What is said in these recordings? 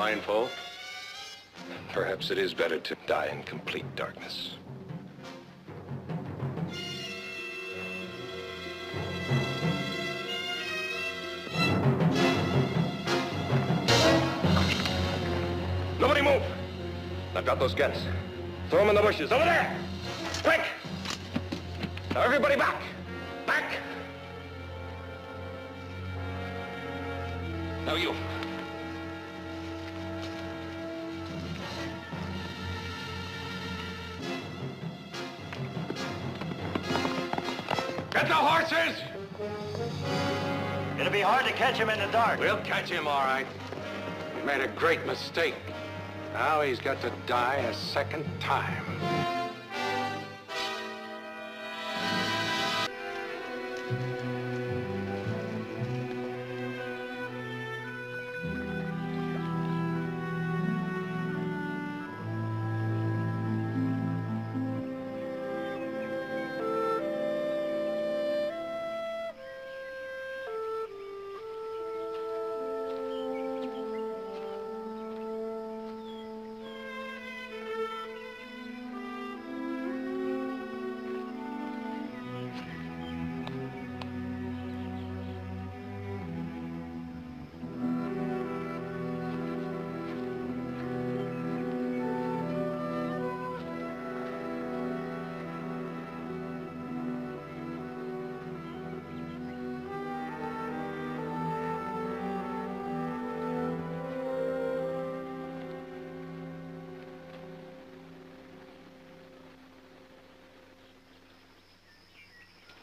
blindfold? Perhaps it is better to die in complete darkness. Nobody move! I've got those guns. Throw them in the bushes. Over there! Quick! Now everybody back! Back! Now you. Get the horses! It'll be hard to catch him in the dark. We'll catch him, all right. He made a great mistake. Now he's got to die a second time.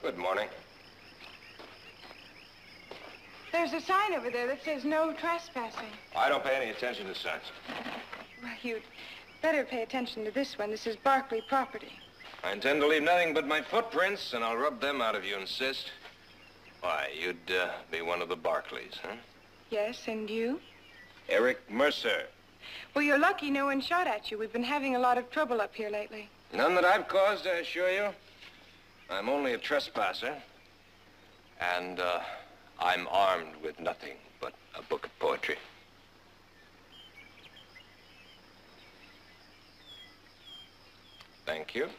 Good morning. There's a sign over there that says no trespassing. I don't pay any attention to signs. Well, you'd better pay attention to this one. This is Barkley property. I intend to leave nothing but my footprints, and I'll rub them out if you insist. Why, you'd be one of the Barkleys, huh? Yes, and you? Eric Mercer. Well, you're lucky no one shot at you. We've been having a lot of trouble up here lately. None that I've caused, I assure you. I'm only a trespasser, and I'm armed with nothing but a book of poetry. Thank you.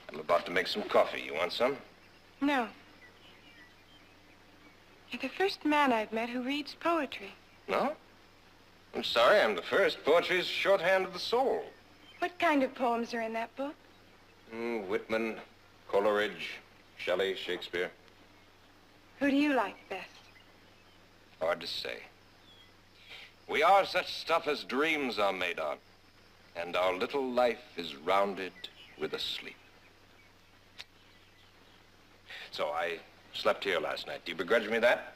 I'm about to make some coffee. You want some? No. You're the first man I've met who reads poetry. No? I'm sorry, I'm the first. Poetry's shorthand of the soul. What kind of poems are in that book? Whitman, Coleridge, Shelley, Shakespeare. Who do you like best? Hard to say. We are such stuff as dreams are made on, and our little life is rounded with a sleep. So I slept here last night. Do you begrudge me that?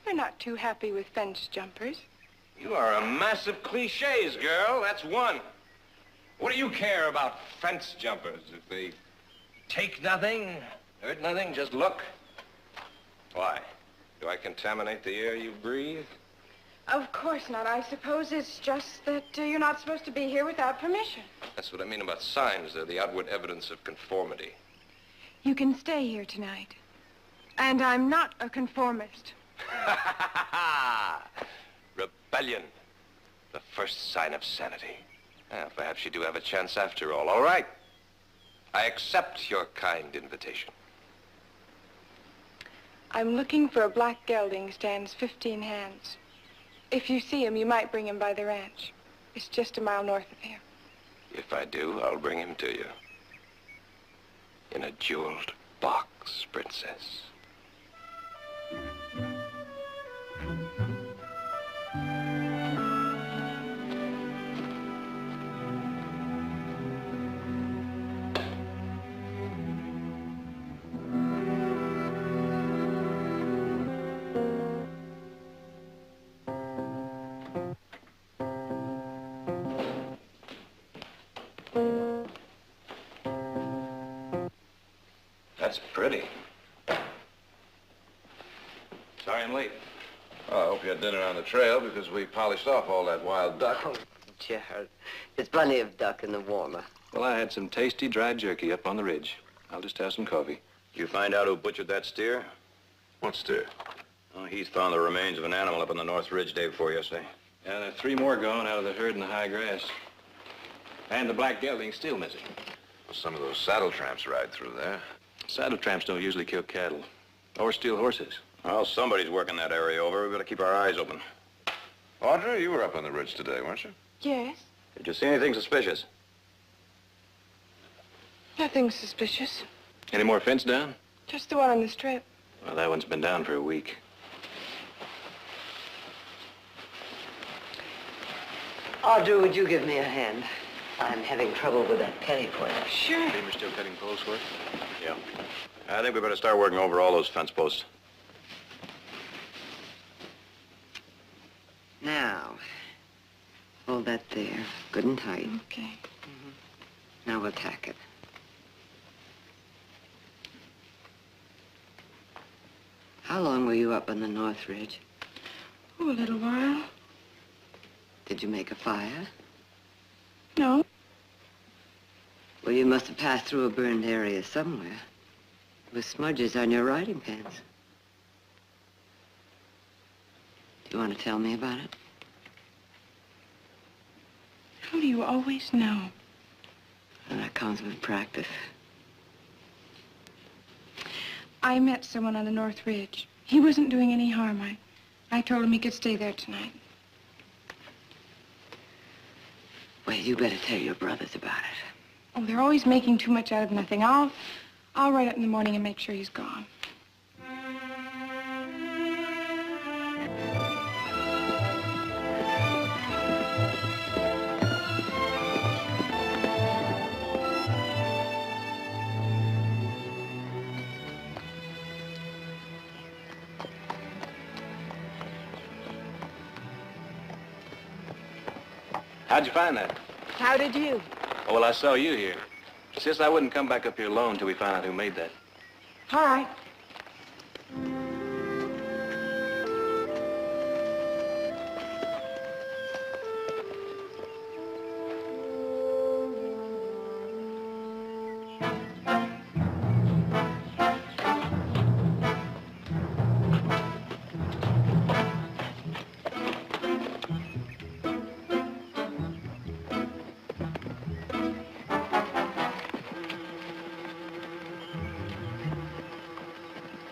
We're not too happy with fence jumpers. You are a mass of cliches, girl. That's one. What do you care about fence jumpers? If they take nothing, hurt nothing, just look. Why? Do I contaminate the air you breathe? Of course not. I suppose it's just that you're not supposed to be here without permission. That's what I mean about signs. They're the outward evidence of conformity. You can stay here tonight. And I'm not a conformist. Rebellion. The first sign of sanity. Well, perhaps you do have a chance after all. All right. I accept your kind invitation. I'm looking for a black gelding, stands 15 hands. If you see him, you might bring him by the ranch. It's just a mile north of here. If I do, I'll bring him to you. In a jeweled box, princess. That's pretty. Sorry I'm late. Oh, I hope you had dinner on the trail because we polished off all that wild duck. Oh, Gerald, there's plenty of duck in the warmer. Well, I had some tasty dry jerky up on the ridge. I'll just have some coffee. Did you find out who butchered that steer? What steer? Oh, Heath found the remains of an animal up on the North Ridge day before yesterday. Yeah, there are 3 more gone out of the herd in the high grass. And the black gelding's still missing. Well, some of those saddle tramps ride through there. Saddle tramps don't usually kill cattle or steal horses. Well, somebody's working that area over. We better keep our eyes open. Audrey, you were up on the ridge today, weren't you? Yes. Did you see anything suspicious? Nothing suspicious. Any more fence down? Just the one on the strip. Well, that one's been down for a week. Audrey, would you give me a hand? I'm having trouble with that penny point. Sure. Beamer's still cutting poles work? Yeah. I think we better start working over all those fence posts. Now, hold that there, good and tight. Okay. Now we'll tack it. How long were you up on the North Ridge? Oh, a little while. Did you make a fire? No. Well, you must have passed through a burned area somewhere. With smudges on your riding pants. Do you want to tell me about it? How do you always know? Well, that comes with practice. I met someone on the North Ridge. He wasn't doing any harm. I told him he could stay there tonight. Well, you better tell your brothers about it. Oh, they're always making too much out of nothing. I'll write up in the morning and make sure he's gone. How'd you find that? How did you? Oh, well, I saw you here. Sis, I wouldn't come back up here alone until we found out who made that. All right.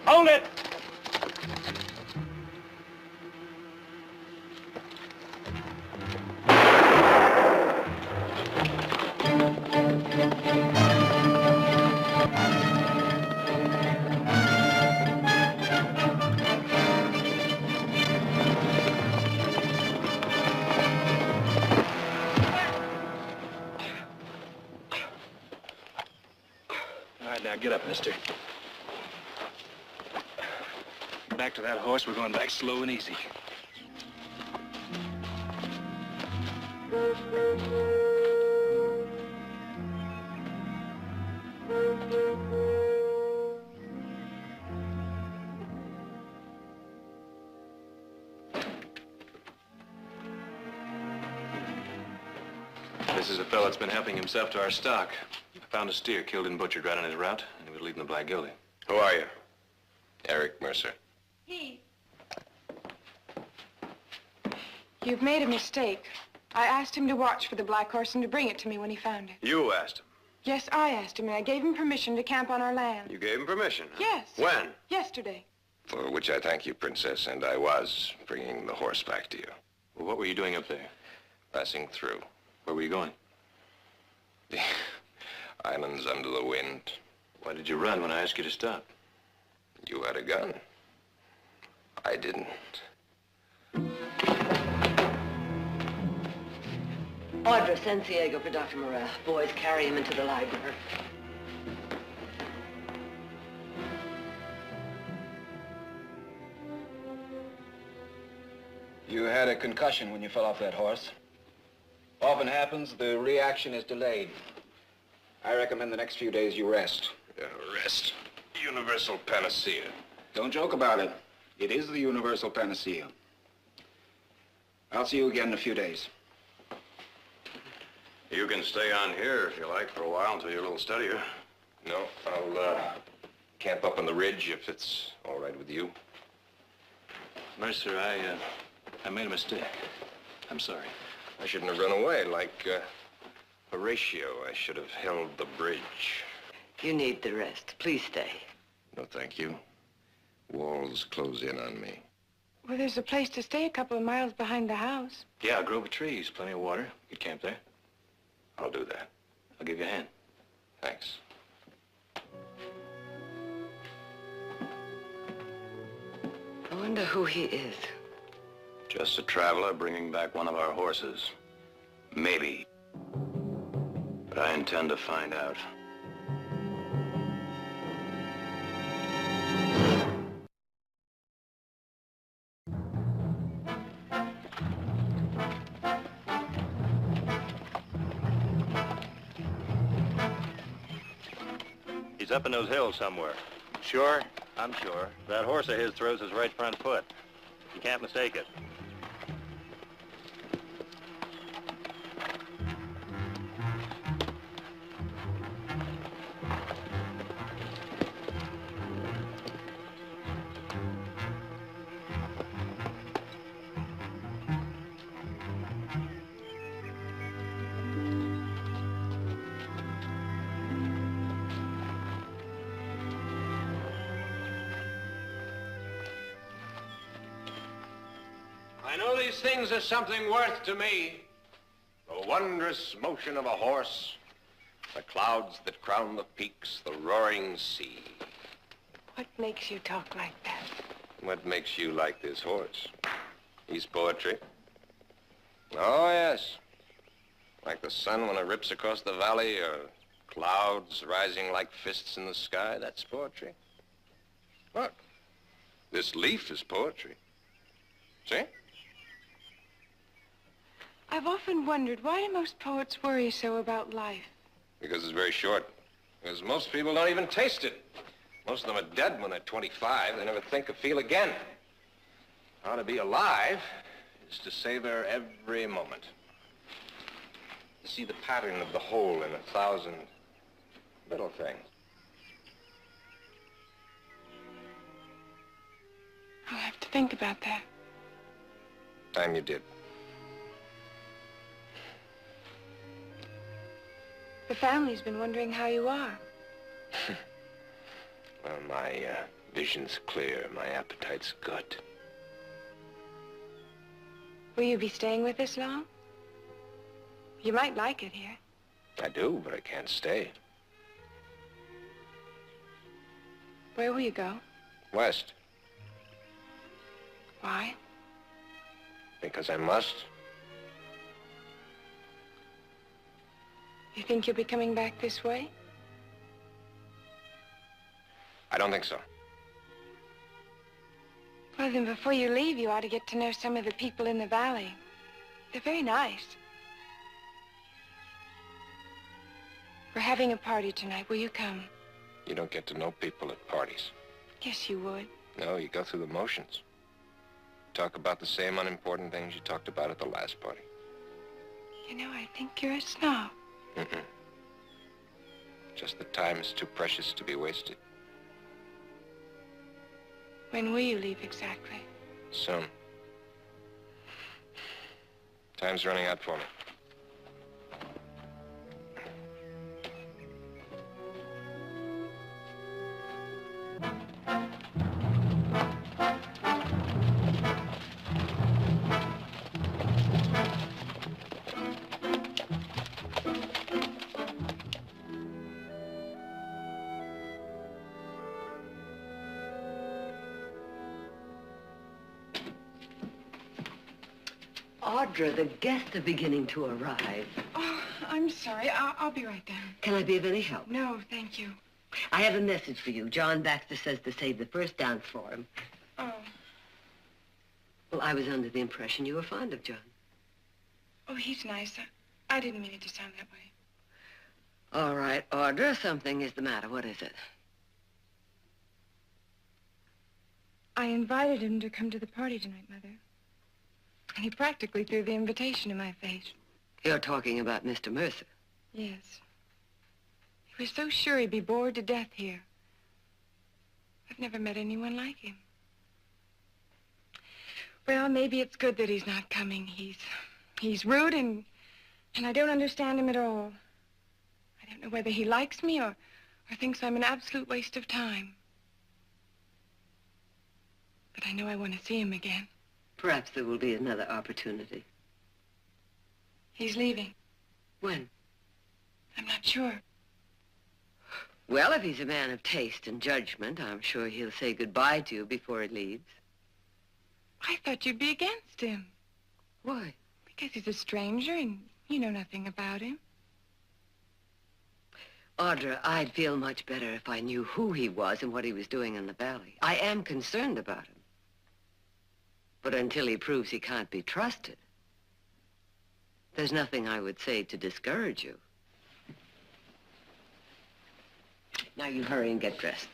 Hold it! All right, now get up, mister. Back to that horse. We're going back slow and easy. This is a fellow that's been helping himself to our stock. I found a steer killed and butchered right on his route, and he was leading the black gelding. Who are you? Eric Mercer. Heath. You've made a mistake. I asked him to watch for the black horse and to bring it to me when he found it. You asked him. Yes, I asked him, and I gave him permission to camp on our land. You gave him permission, huh? Yes. When? Yesterday. For which I thank you, Princess, and I was bringing the horse back to you. Well, what were you doing up there? Passing through. Where were you going? The islands under the wind. Why did you run when I asked you to stop? You had a gun. I didn't. Audra, send Diego for Dr. Morel. Boys, carry him into the library. You had a concussion when you fell off that horse. Often happens, the reaction is delayed. I recommend the next few days you rest. Rest. Universal panacea. Don't joke about it. It is the universal panacea. I'll see you again in a few days. You can stay on here if you like for a while until you're a little steadier. No, I'll camp up on the ridge if it's all right with you. Mercer, I made a mistake. I'm sorry. I shouldn't have run away like Horatio. I should have held the bridge. You need the rest. Please stay. No, thank you. Walls close in on me. Well, there's a place to stay a couple of miles behind the house. Yeah, a grove of trees, plenty of water. You could camp there. I'll do that. I'll give you a hand. Thanks. I wonder who he is. Just a traveler bringing back one of our horses. Maybe. But I intend to find out. He's up in those hills somewhere. Sure? I'm sure. That horse of his throws his right front foot. You can't mistake it. I know these things are something worth to me. The wondrous motion of a horse, the clouds that crown the peaks, the roaring sea. What makes you talk like that? What makes you like this horse? He's poetry. Oh, yes. Like the sun when it rips across the valley, or clouds rising like fists in the sky. That's poetry. Look, this leaf is poetry. See? I've often wondered, why do most poets worry so about life? Because it's very short. Because most people don't even taste it. Most of them are dead when they're 25. They never think or feel again. How to be alive is to savor every moment. To see the pattern of the whole in 1,000 little things. I'll have to think about that. Time you did. The family's been wondering how you are. Well, my vision's clear. My appetite's good. Will you be staying with us long? You might like it here. I do, but I can't stay. Where will you go? West. Why? Because I must. You think you'll be coming back this way? I don't think so. Well, then before you leave, you ought to get to know some of the people in the valley. They're very nice. We're having a party tonight. Will you come? You don't get to know people at parties. Yes, you would. No, you go through the motions. Talk about the same unimportant things you talked about at the last party. You know, I think you're a snob. Mm-mm. Just the time is too precious to be wasted. When will you leave exactly? Soon. Time's running out for me. Audra, the guests are beginning to arrive. Oh, I'm sorry. I'll be right down. Can I be of any help? No, thank you. I have a message for you. John Baxter says to save the first dance for him. Oh. Well, I was under the impression you were fond of John. Oh, he's nice. I didn't mean it to sound that way. All right, Audra, something is the matter. What is it? I invited him to come to the party tonight, Mother. And he practically threw the invitation in my face. You're talking about Mr. Mercer. Yes. He was so sure he'd be bored to death here. I've never met anyone like him. Well, maybe it's good that he's not coming. He's He's rude and I don't understand him at all. I don't know whether he likes me or thinks I'm an absolute waste of time. But I know I want to see him again. Perhaps there will be another opportunity. He's leaving. When? I'm not sure. Well, if he's a man of taste and judgment, I'm sure he'll say goodbye to you before he leaves. I thought you'd be against him. Why? Because he's a stranger and you know nothing about him. Audra, I'd feel much better if I knew who he was and what he was doing in the valley. I am concerned about him. But until he proves he can't be trusted, there's nothing I would say to discourage you. Now you hurry and get dressed.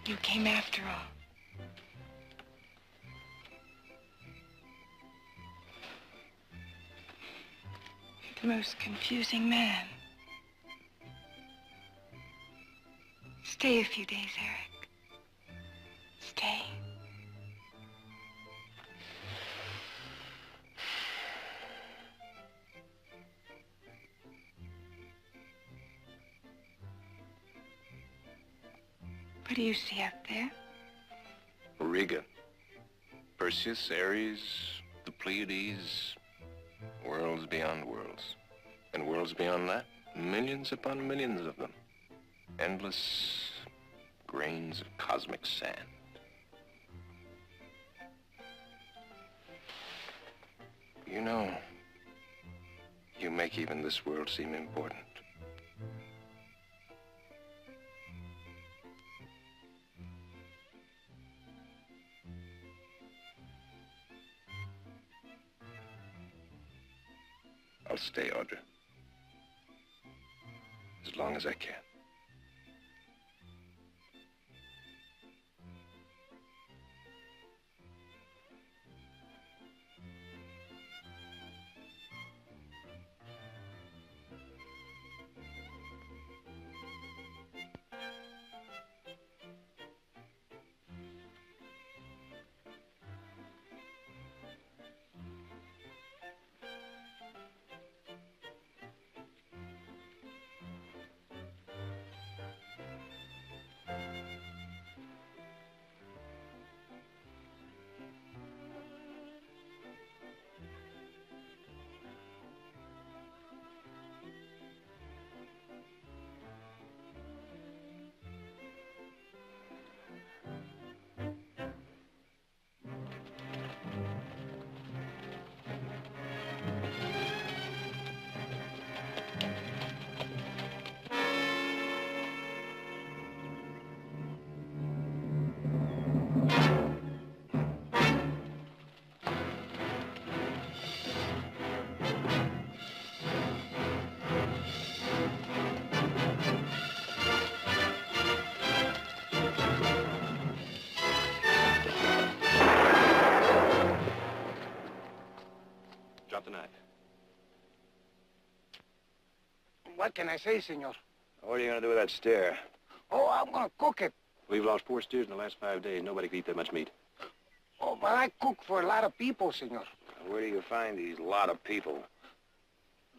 You came after all. You're the most confusing man. Stay a few days, Eric. Stay. What do you see up there? Riga. Perseus, Ares, the Pleiades, worlds beyond worlds. And worlds beyond that, millions upon millions of them. Endless grains of cosmic sand. You know, you make even this world seem important. I'll stay, Audra. As long as I can. What can I say, senor? What are you going to do with that steer? Oh, I'm gonna cook it. We've lost 4 steers in the last 5 days. Nobody could eat that much meat. Oh, but I cook for a lot of people, senor. Where do you find these lot of people?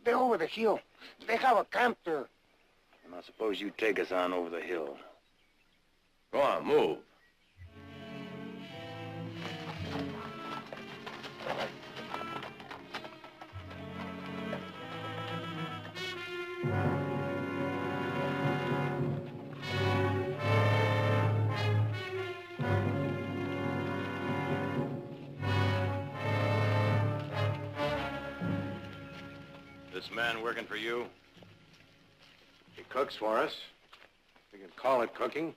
They're over the hill. They have a camp there. And I suppose you take us on over the hill. Go on, move. This man working for you? He cooks for us. We can call it cooking.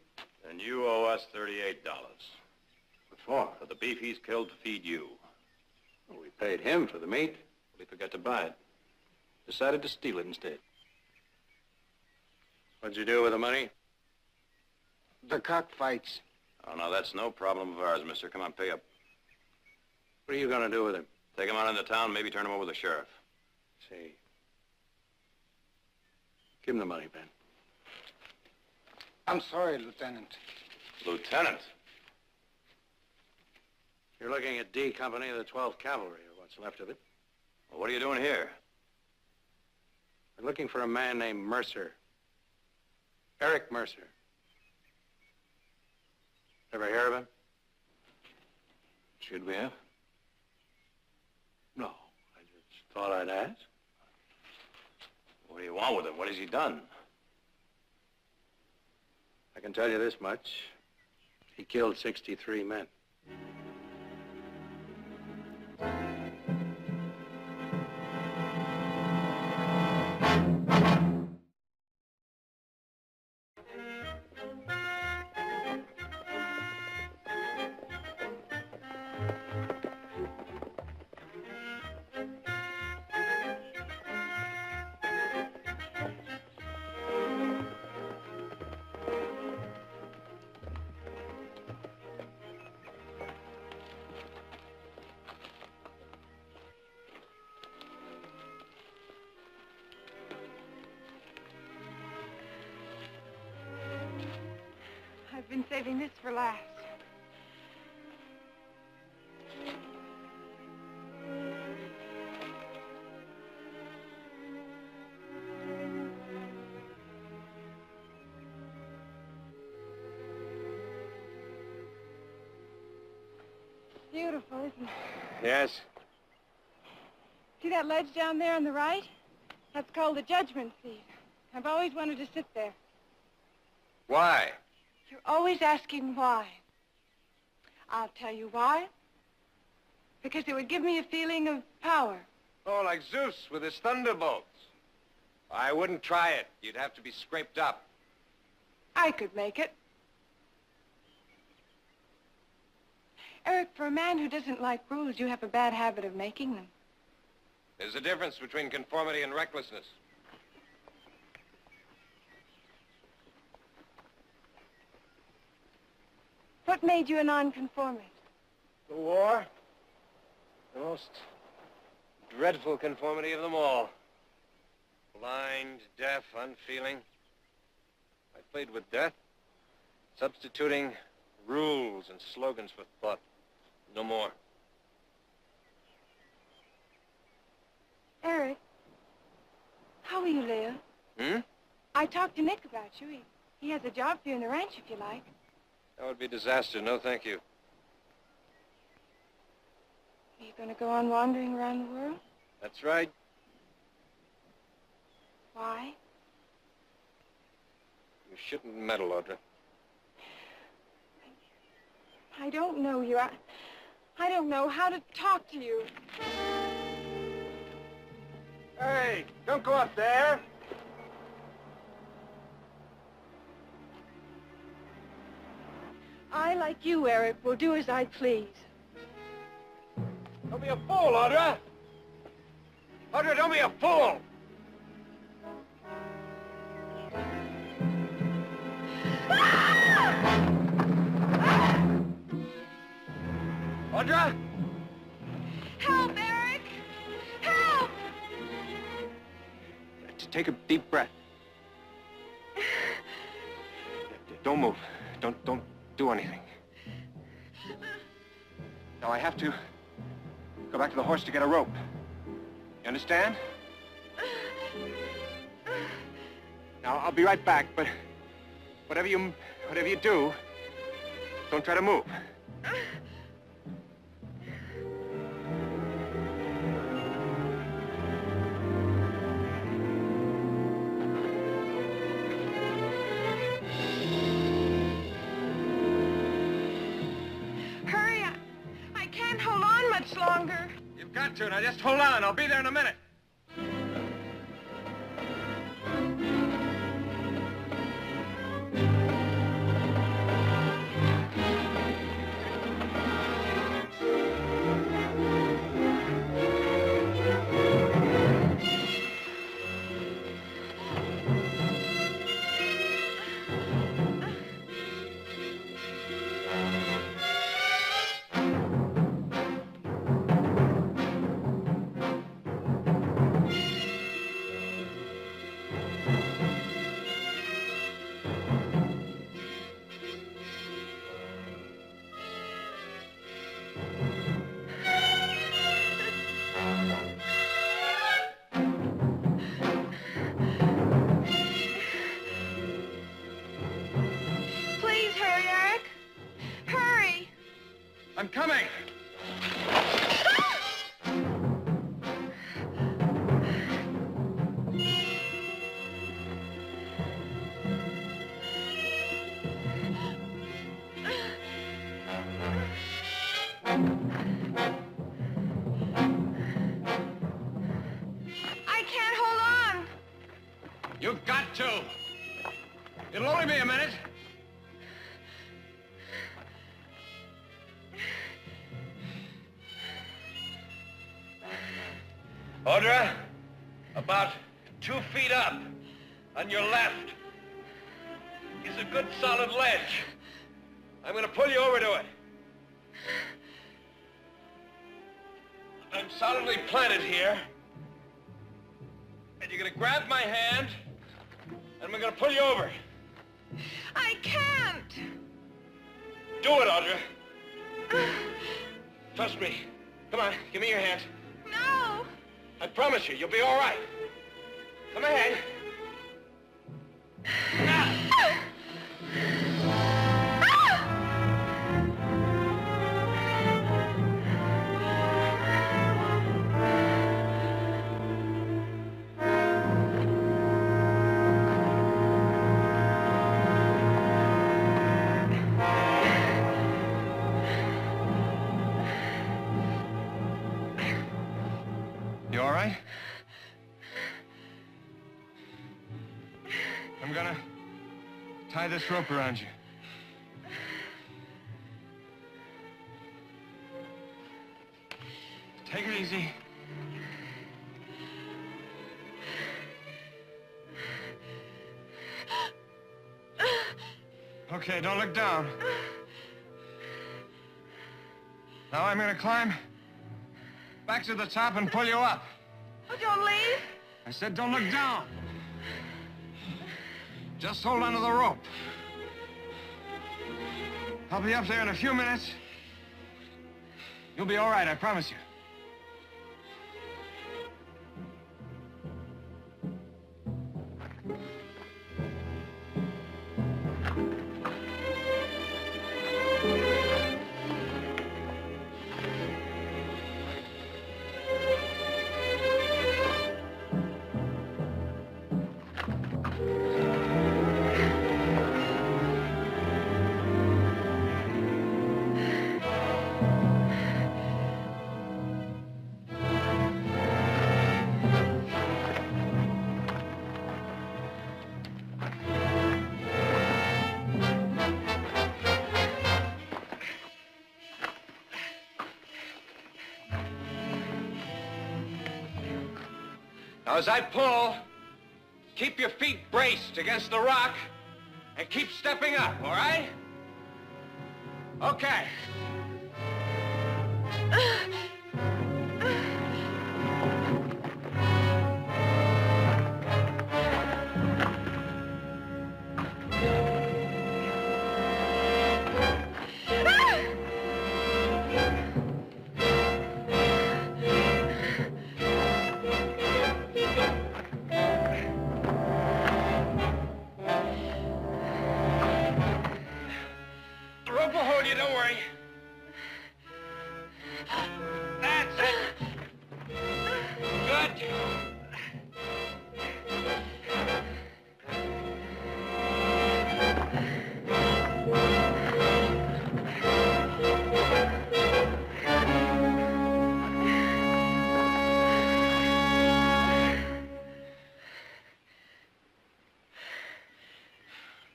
And you owe us $38. What for? For the beef he's killed to feed you. Well, we paid him for the meat. We forgot to buy it. Decided to steal it instead. What'd you do with the money? The cockfights. Oh, no, that's no problem of ours, mister. Come on, pay up. What are you gonna do with him? Take him out into town, maybe turn him over to the sheriff. See. Give him the money, Ben. I'm sorry, Lieutenant. Lieutenant? You're looking at D Company of the 12th Cavalry, or what's left of it. Well, what are you doing here? We're looking for a man named Mercer. Eric Mercer. Ever hear of him? Should we have? No. I just thought I'd ask. What do you want with him? What has he done? I can tell you this much. He killed 63 men. I've been saving this for last. Beautiful, isn't it? Yes? See that ledge down there on the right? That's called the judgment seat. I've always wanted to sit there. Why? You're always asking why. I'll tell you why. Because it would give me a feeling of power. Oh, like Zeus with his thunderbolts. I wouldn't try it. You'd have to be scraped up. I could make it. Eric, for a man who doesn't like rules, you have a bad habit of making them. There's a difference between conformity and recklessness. What made you a nonconformist? The war? The most dreadful conformity of them all. Blind, deaf, unfeeling. I played with death, substituting rules and slogans for thought. No more. Eric, how are you, Leah? I talked to Nick about you. He has a job for you in the ranch, if you like. That would be disaster. No, thank you. Are you going to go on wandering around the world? That's right. Why? You shouldn't meddle, Audra. I don't know you. I don't know how to talk to you. Hey, don't go up there. I, like you, Eric, will do as I please. Don't be a fool, Audra. Audra, don't be a fool. Audra? Help, Eric! Help! Take a deep breath. Don't move. Don't do anything. Now, I have to go back to the horse to get a rope. You understand? Now, I'll be right back, but whatever you do, don't try to move. Hurry, I can't hold on much longer. You've got to. Now, just hold on. I'll be there in a minute. I can't hold on. You've got to. It'll only be a minute. Audra, about 2 feet up on your left is a good solid ledge. I'm going to pull you over to it. I'm solidly planted here. And you're going to grab my hand, and we're going to pull you over. I can't. Do it, Audra. Trust me. Come on, give me your hand. No. I promise you, you'll be all right. Come ahead. Now. You all right? I'm gonna tie this rope around you. Take it easy. Okay, don't look down. Now I'm gonna climb back to the top and pull you up. Oh, don't leave. I said don't look down. Just hold onto the rope. I'll be up there in a few minutes. You'll be all right, I promise you. Now, as I pull, keep your feet braced against the rock and keep stepping up, all right? Okay.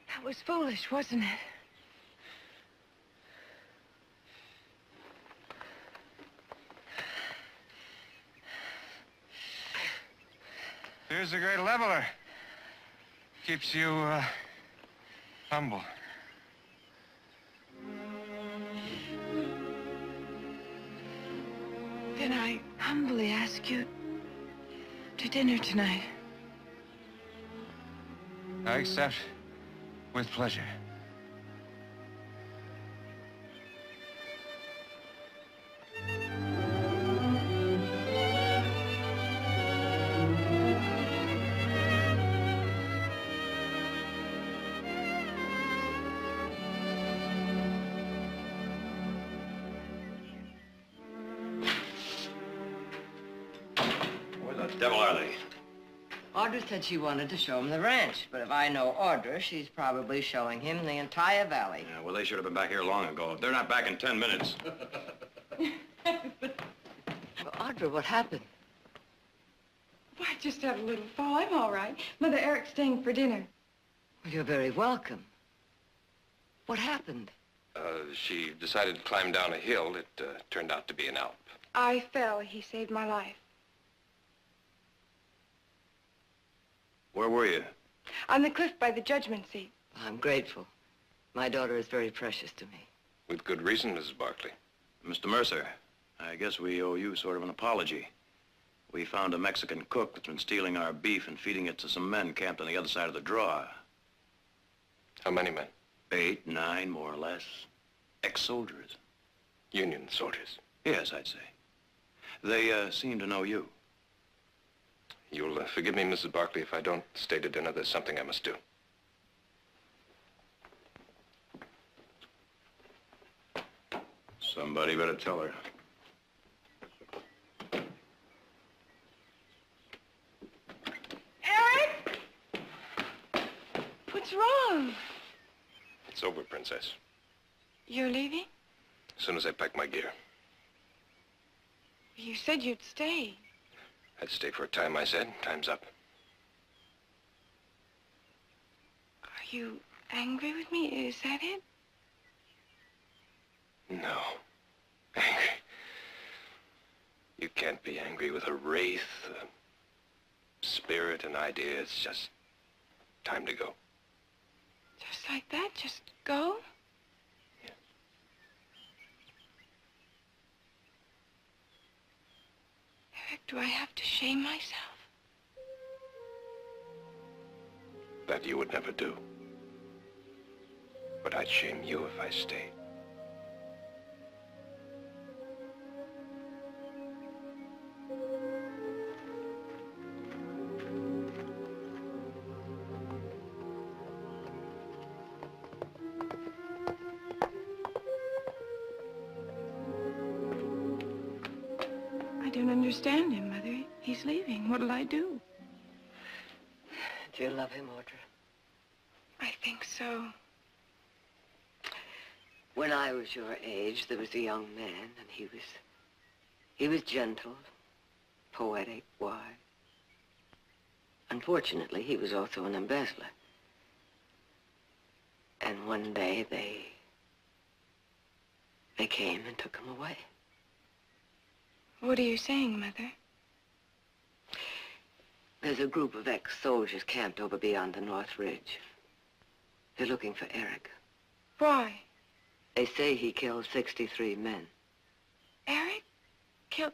That was foolish, wasn't it? Here's a great leveler. Keeps you, humble. Then I humbly ask you to dinner tonight. I accept with pleasure. the devil are they? Audra said she wanted to show him the ranch, but if I know Audra, she's probably showing him the entire valley. Yeah, well, they should have been back here long ago. They're not back in 10 minutes. Well, Audra, what happened? Well, I just had a little fall. I'm all right. Mother, Eric's staying for dinner. Well, you're very welcome. What happened? She decided to climb down a hill. It turned out to be an Alp. I fell. He saved my life. Where were you? On the cliff by the judgment seat. I'm grateful. My daughter is very precious to me. With good reason, Mrs. Barkley. Mr. Mercer, I guess we owe you sort of an apology. We found a Mexican cook that's been stealing our beef and feeding it to some men camped on the other side of the draw. How many men? 8, 9, more or less. Ex-soldiers. Union soldiers. Yes, I'd say. They seem to know you. You'll forgive me, Mrs. Barkley, if I don't stay to dinner. There's something I must do. Somebody better tell her. Eric! What's wrong? It's over, Princess. You're leaving? As soon as I pack my gear. You said you'd stay. I'd stay for a time, I said. Time's up. Are you angry with me? Is that it? No. Angry. You can't be angry with a wraith, a spirit, an idea. It's just time to go. Just like that? Just go? Yeah. Eric, do I have to shame myself? That you would never do. But I'd shame you if I stayed. I don't understand him, Mother. He's leaving. What'll I do? Do you love him, Audra? I think so. When I was your age, there was a young man, and he was gentle, poetic, wise. Unfortunately, he was also an embezzler. And one day, they came and took him away. What are you saying, Mother? There's a group of ex-soldiers camped over beyond the North Ridge. They're looking for Eric. Why? They say he killed 63 men. Eric? Killed?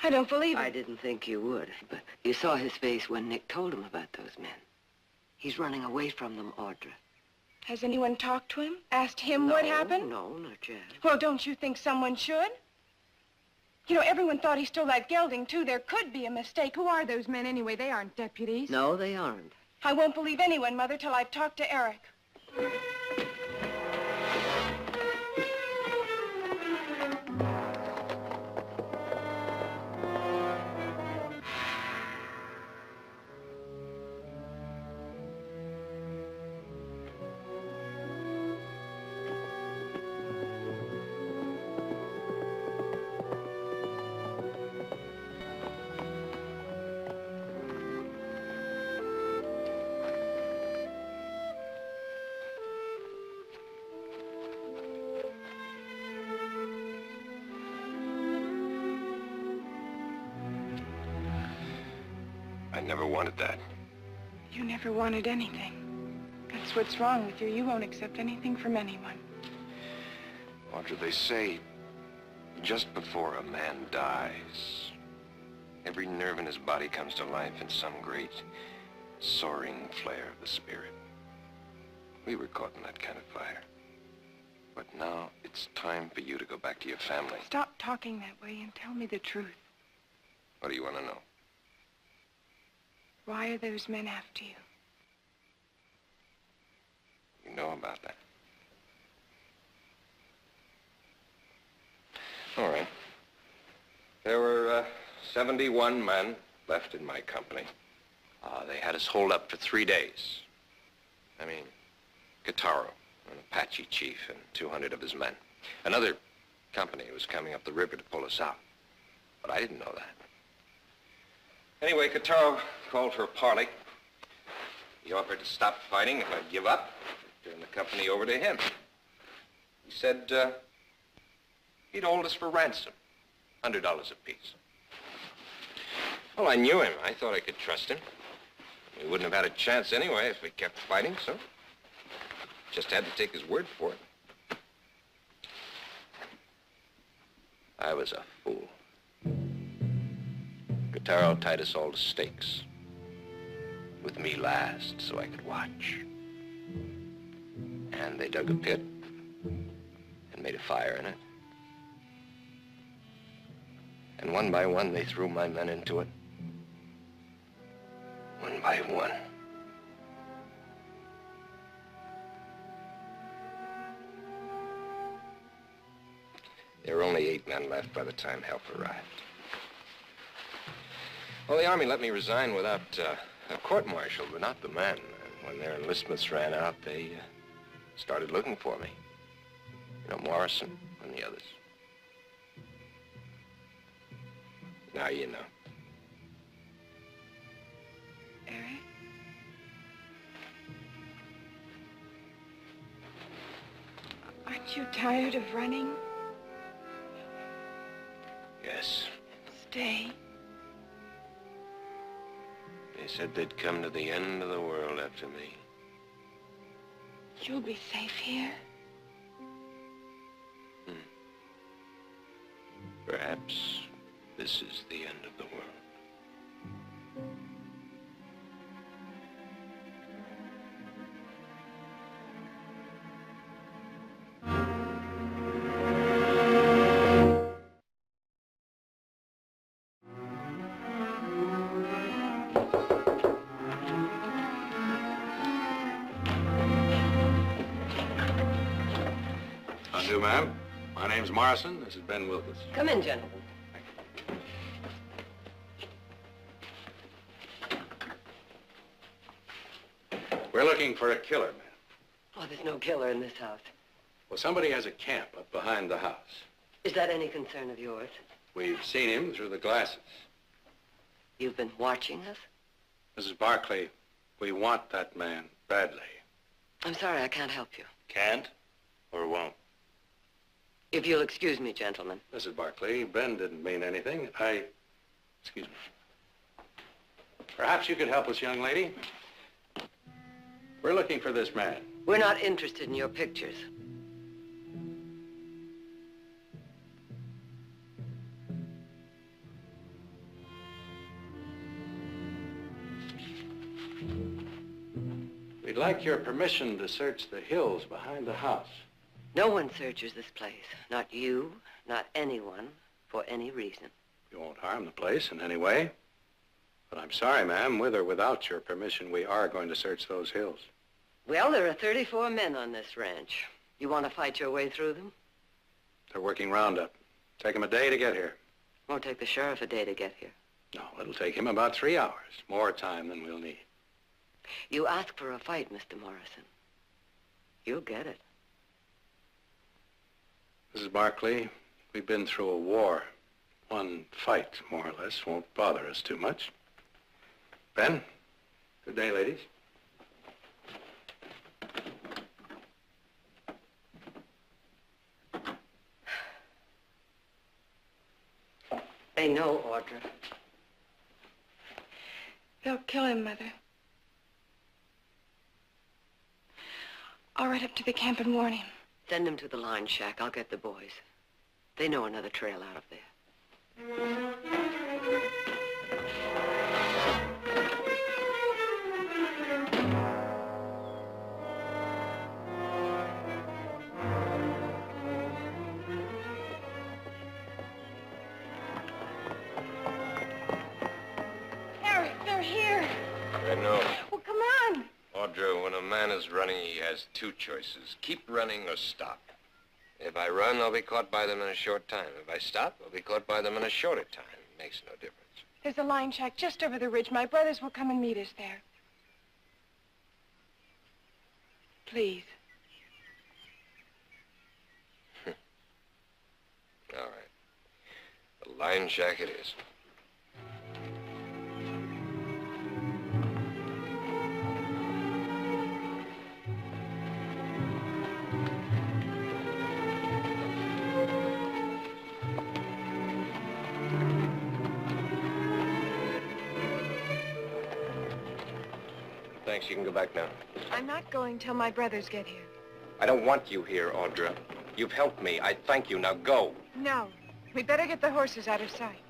I don't believe it. I didn't think you would, but you saw his face when Nick told him about those men. He's running away from them, Audra. Has anyone talked to him? Asked him what happened? No, not yet. Well, don't you think someone should? You know, everyone thought he stole that gelding, too. There could be a mistake. Who are those men, anyway? They aren't deputies. No, they aren't. I won't believe anyone, Mother, till I've talked to Eric. I never wanted that. You never wanted anything. That's what's wrong with you. You won't accept anything from anyone. Audra, they say just before a man dies, every nerve in his body comes to life in some great soaring flare of the spirit. We were caught in that kind of fire. But now it's time for you to go back to your family. Stop talking that way and tell me the truth. What do you want to know? Why are those men after you? You know about that. All right. There were 71 men left in my company. They had us holed up for 3 days. I mean, Guitarro, an Apache chief, and 200 of his men. Another company was coming up the river to pull us out. But I didn't know that. Anyway, Guitarro called for a parley. He offered to stop fighting if I'd give up, turn the company over to him. He said he'd hold us for ransom, $100 apiece. Well, I knew him. I thought I could trust him. We wouldn't have had a chance anyway if we kept fighting, so just had to take his word for it. I was a fool. Guitarro tied us all to stakes, with me last so I could watch. And they dug a pit and made a fire in it. And one by one, they threw my men into it. One by one. There were only 8 men left by the time help arrived. Well, the Army let me resign without a court-martial, but not the men. When their enlistments ran out, they started looking for me. You know, Morrison and the others. Now you know. Eric? Aren't you tired of running? Yes. Stay. They said they'd come to the end of the world after me. You'll be safe here. Perhaps this is the end of the world. How do, ma'am? My name's Morrison. This is Ben Wilkes. Come in, gentlemen. We're looking for a killer, ma'am. Oh, there's no killer in this house. Well, somebody has a camp up behind the house. Is that any concern of yours? We've seen him through the glasses. You've been watching us? Mrs. Barkley, we want that man badly. I'm sorry, I can't help you. Can't or won't? If you'll excuse me, gentlemen. Mrs. Barkley, Ben didn't mean anything. Excuse me. Perhaps you could help us, young lady. We're looking for this man. We're not interested in your pictures. We'd like your permission to search the hills behind the house. No one searches this place. Not you, not anyone, for any reason. We won't harm the place in any way. But I'm sorry, ma'am, with or without your permission, we are going to search those hills. Well, there are 34 men on this ranch. You want to fight your way through them? They're working roundup. Take them a day to get here. Won't take the sheriff a day to get here. No, it'll take him about 3 hours. More time than we'll need. You ask for a fight, Mr. Morrison. You'll get it. Mrs. Barkley, we've been through a war. One fight, more or less, won't bother us too much. Ben, good day, ladies. They know, Audra. They'll kill him, Mother. I'll ride up to the camp and warn him. Send him to the line shack. I'll get the boys. They know another trail out of there. Eric, they're here. I know. Well, come on. Audra, when a man is running, he has 2 choices. Keep running or stop. If I run, I'll be caught by them in a short time. If I stop, I'll be caught by them in a shorter time. Makes no difference. There's a line shack just over the ridge. My brothers will come and meet us there. Please. All right. The line shack it is. Thanks, you can go back now. I'm not going till my brothers get here. I don't want you here, Audra. You've helped me. I thank you. Now go. No. We'd better get the horses out of sight.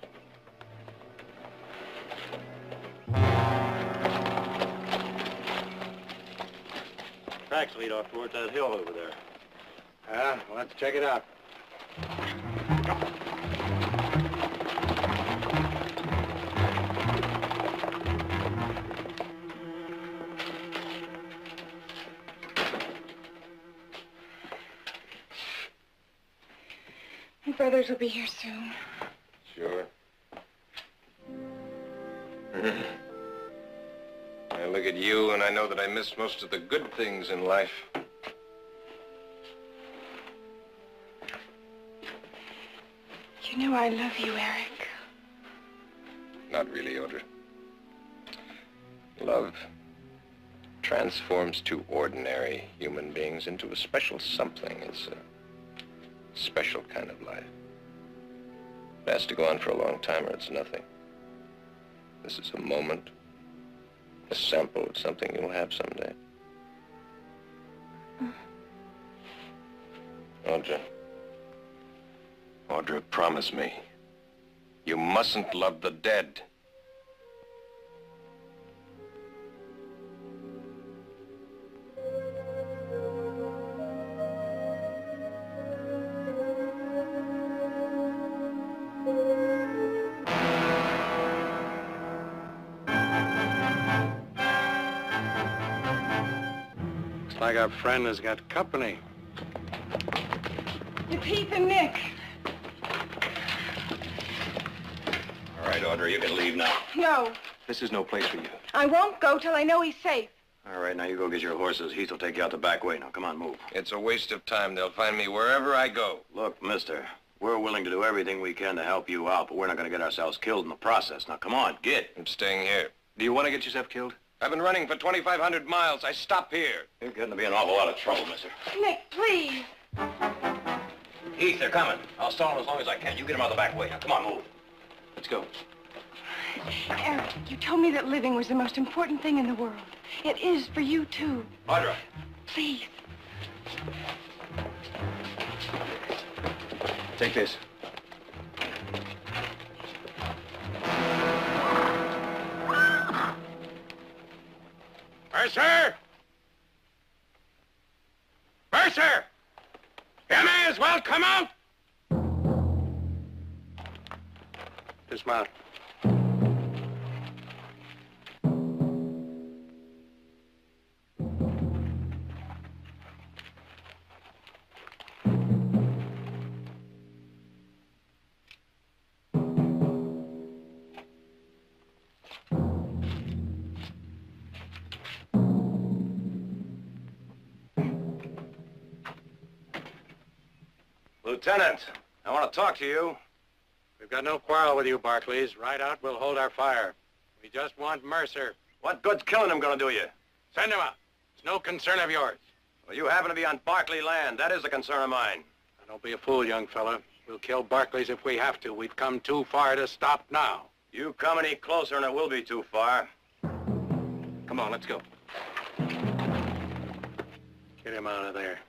Tracks lead off towards that hill over there. Well, let's check it out. My brothers will be here soon. Sure. I look at you and I know that I missed most of the good things in life. You know I love you, Eric. Not really, Audra. Love transforms two ordinary human beings into a special something. It's a special kind of life. It has to go on for a long time or it's nothing. This is a moment, a sample of something you'll have someday. Audra. Audra, promise me. You mustn't love the dead. Looks like our friend has got company. It's Heath and Nick. All right, Audra, you can leave now. No. This is no place for you. I won't go till I know he's safe. All right, now you go get your horses. Heath will take you out the back way. Now, come on, move. It's a waste of time. They'll find me wherever I go. Look, mister, we're willing to do everything we can to help you out, but we're not going to get ourselves killed in the process. Now, come on, get. I'm staying here. Do you want to get yourself killed? I've been running for 2,500 miles. I stop here. You're getting to be an awful lot of trouble, mister. Nick, please. Heath, they're coming. I'll stall them as long as I can. You get them out the back way. Now, come on, move. Let's go. Eric, you told me that living was the most important thing in the world. It is for you, too. Audra. Please. Take this. Mercer! Mercer! You may as well come out! Dismount. Lieutenant, I want to talk to you. We've got no quarrel with you, Barclays. Right out, we'll hold our fire. We just want Mercer. What good's killing him gonna do you? Send him out. It's no concern of yours. Well, you happen to be on Barkley land. That is a concern of mine. Now, don't be a fool, young fella. We'll kill Barclays if we have to. We've come too far to stop now. You come any closer and it will be too far. Come on, let's go. Get him out of there.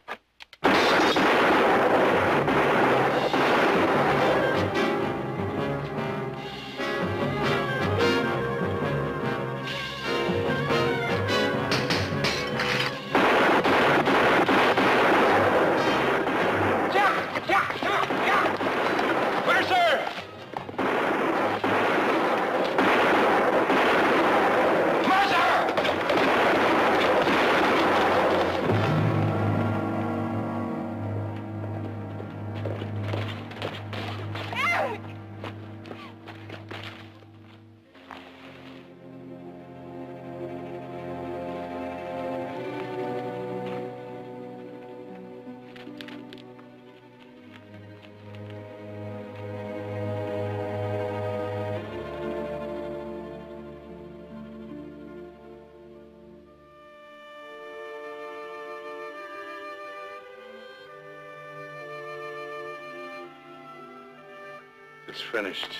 It's finished.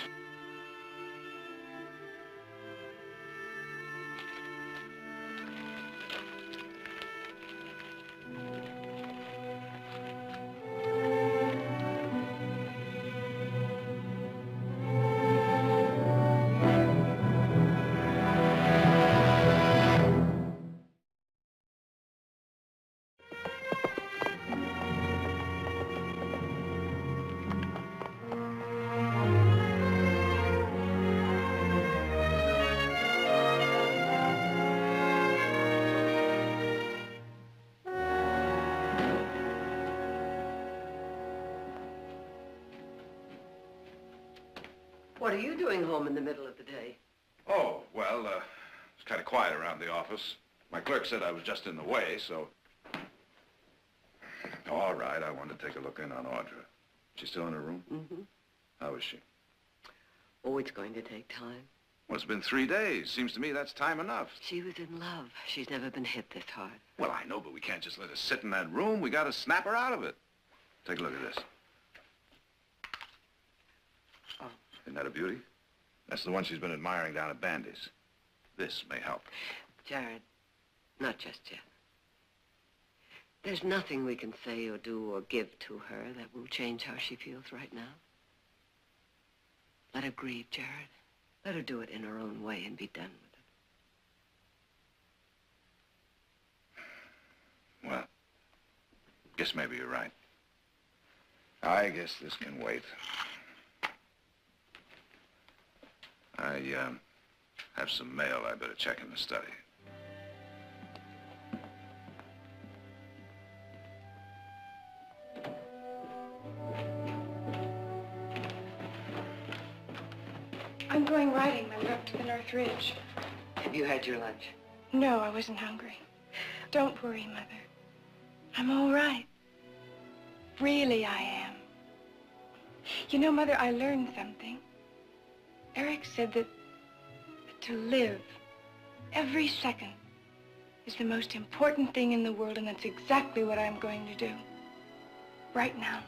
What are you doing home in the middle of the day? Oh, well, it's kind of quiet around the office. My clerk said I was just in the way, so... Oh, all right, I wanted to take a look in on Audra. She's still in her room? Mm-hmm. How is she? Oh, it's going to take time. Well, it's been 3 days. Seems to me that's time enough. She was in love. She's never been hit this hard. Well, I know, but we can't just let her sit in that room. We got to snap her out of it. Take a look at this. Oh. Isn't that a beauty? That's the one she's been admiring down at Bandy's. This may help. Jared, not just yet. There's nothing we can say or do or give to her that will change how she feels right now. Let her grieve, Jared. Let her do it in her own way and be done with it. Well, guess maybe you're right. I guess this can wait. I have some mail I better check in the study. I'm going riding, Mother, up to the North Ridge. Have you had your lunch? No, I wasn't hungry. Don't worry, Mother. I'm all right. Really, I am. You know, Mother, I learned something. Eric said that to live every second is the most important thing in the world, and that's exactly what I'm going to do. Right now.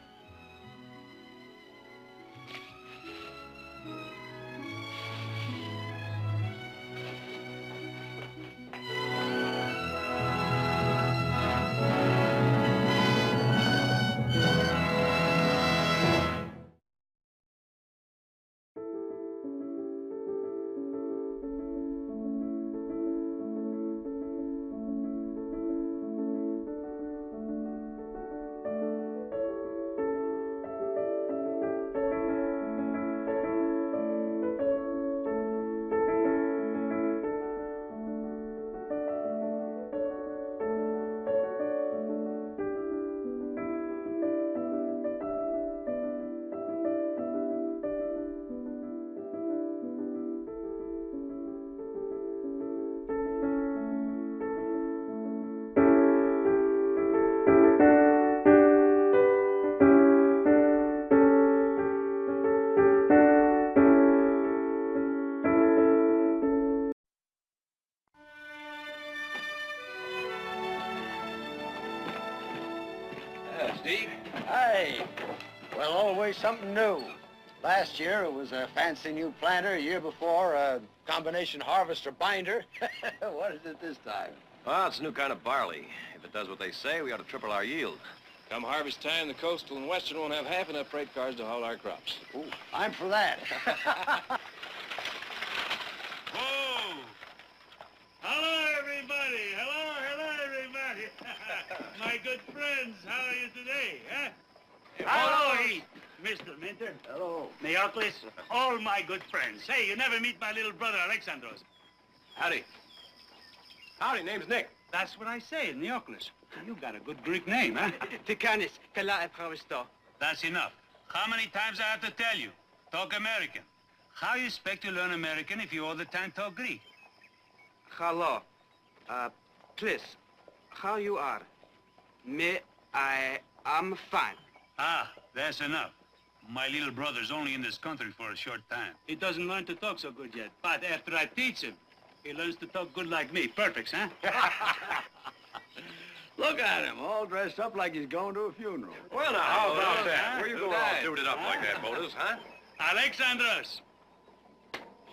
Steve? Hey. Well, always something new. Last year it was a fancy new planter. Year before, a combination harvester binder. What is it this time? Well, it's a new kind of barley. If it does what they say, we ought to triple our yield. Come harvest time, the coastal and western won't have half enough freight cars to haul our crops. Ooh, I'm for that. Whoa! Hello, everybody! Hello, everybody! My good friends, how are you today, huh? Hello, Heath. Mr. Minter. Hello. Neoclis, all my good friends. Hey, you never meet my little brother, Alexandros. Howdy. Howdy, name's Nick. That's what I say, Neoclis. You got a good Greek name, huh? Tikanis, kala epravisto. That's enough. How many times I have to tell you? Talk American. How you expect to learn American if you all the time talk Greek? Hello. Please, how you are? Me, I am fine. Ah, that's enough. My little brother's only in this country for a short time. He doesn't learn to talk so good yet, but after I teach him, he learns to talk good like me. Perfect, huh? Look at him, all dressed up like he's going to a funeral. Well, now, how about that? Where you going all suited up like that, Bodas, huh? Alexandros.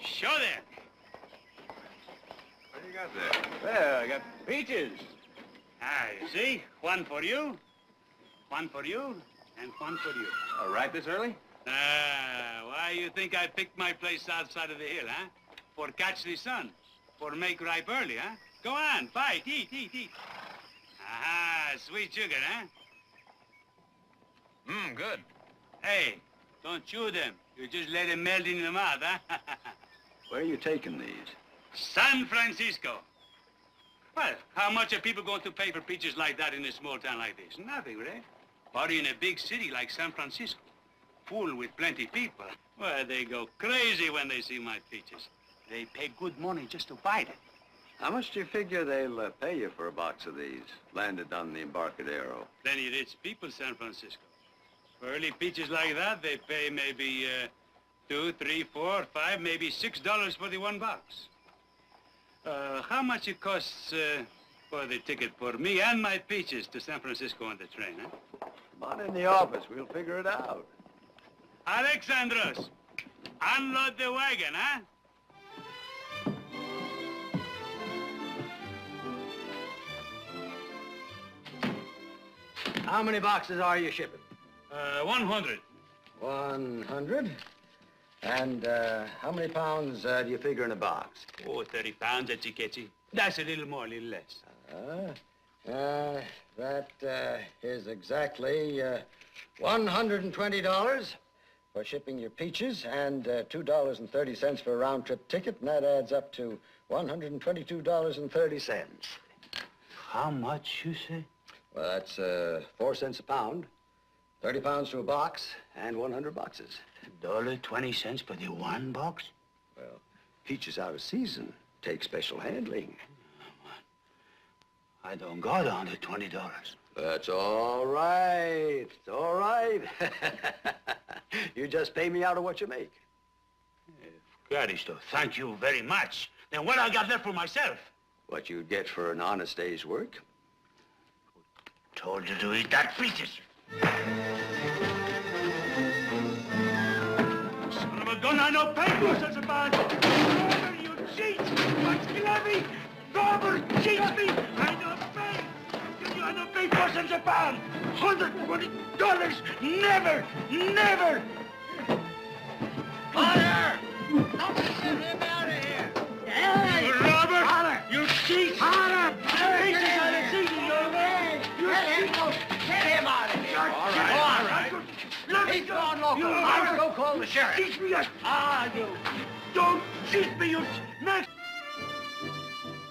Show them. What do you got there? Well, I got peaches. Ah, you see? One for you, and one for you. All right this early? Ah, why you think I picked my place outside of the hill, huh? For catch the sun, for make ripe early, huh? Go on, bite, eat. Aha, sweet sugar, huh? Good. Hey, don't chew them. You just let them melt in your mouth, huh? Where are you taking these? San Francisco. Well, how much are people going to pay for peaches like that in a small town like this? Nothing, right? But in a big city like San Francisco, full with plenty people, well, they go crazy when they see my peaches. They pay good money just to buy them. How much do you figure they'll pay you for a box of these, landed on the Embarcadero? Plenty rich people, San Francisco. For early peaches like that, they pay maybe $2, $3, $4, $5, maybe $6 for the one box. How much it costs for the ticket for me and my peaches to San Francisco on the train, huh? Come on in the office. We'll figure it out. Alexandros, unload the wagon, huh? How many boxes are you shipping? 100. 100? And how many pounds do you figure in a box? Oh, 30 pounds, etchi-ketchi. That's a little more, a little less. That is exactly $120 for shipping your peaches and $2.30 for a round-trip ticket, and that adds up to $122.30. How much, you say? Well, that's 4 cents a pound, 30 pounds to a box, and 100 boxes. $1.20 for the one box? Well, peaches out of season take special handling. I don't got $120. That's all right. It's all right. You just pay me out of what you make. Caristo, thank you very much. Then what I got left for myself? What you'd get for an honest day's work. Told you to eat that peaches. Son of a gun, I know pay 4 cents a pound. Robber, you cheat! What's Glavy? Robber cheats me! I know pay! I know pay 4 cents a pound! $120! Never! Never! Order! Somebody get him out of here! Hey! Robert! Holler! You cheat! Holler! Peaches out of season, you Get him out of here! All right. Let me He's gone local. You I'll go call the sheriff. Cheat me! You don't cheat me, you next!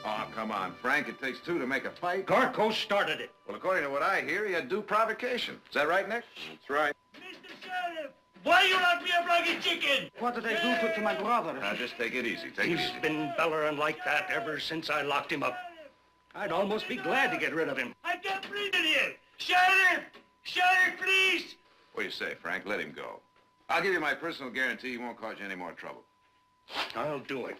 Oh, come on, Frank. It takes two to make a fight. Garco started it. Well, according to what I hear, he had due provocation. Is that right, Nick? That's right. Mr. Sheriff, why you lock me up like a chicken? What did they do to my brother? Now, just take it easy. Take it He's easy. been bellering like that ever since I locked him up. I'd almost be glad to get rid of him. I can't breathe in here. Sheriff! Sheriff, please! What do you say, Frank? Let him go. I'll give you my personal guarantee he won't cause you any more trouble. I'll do it.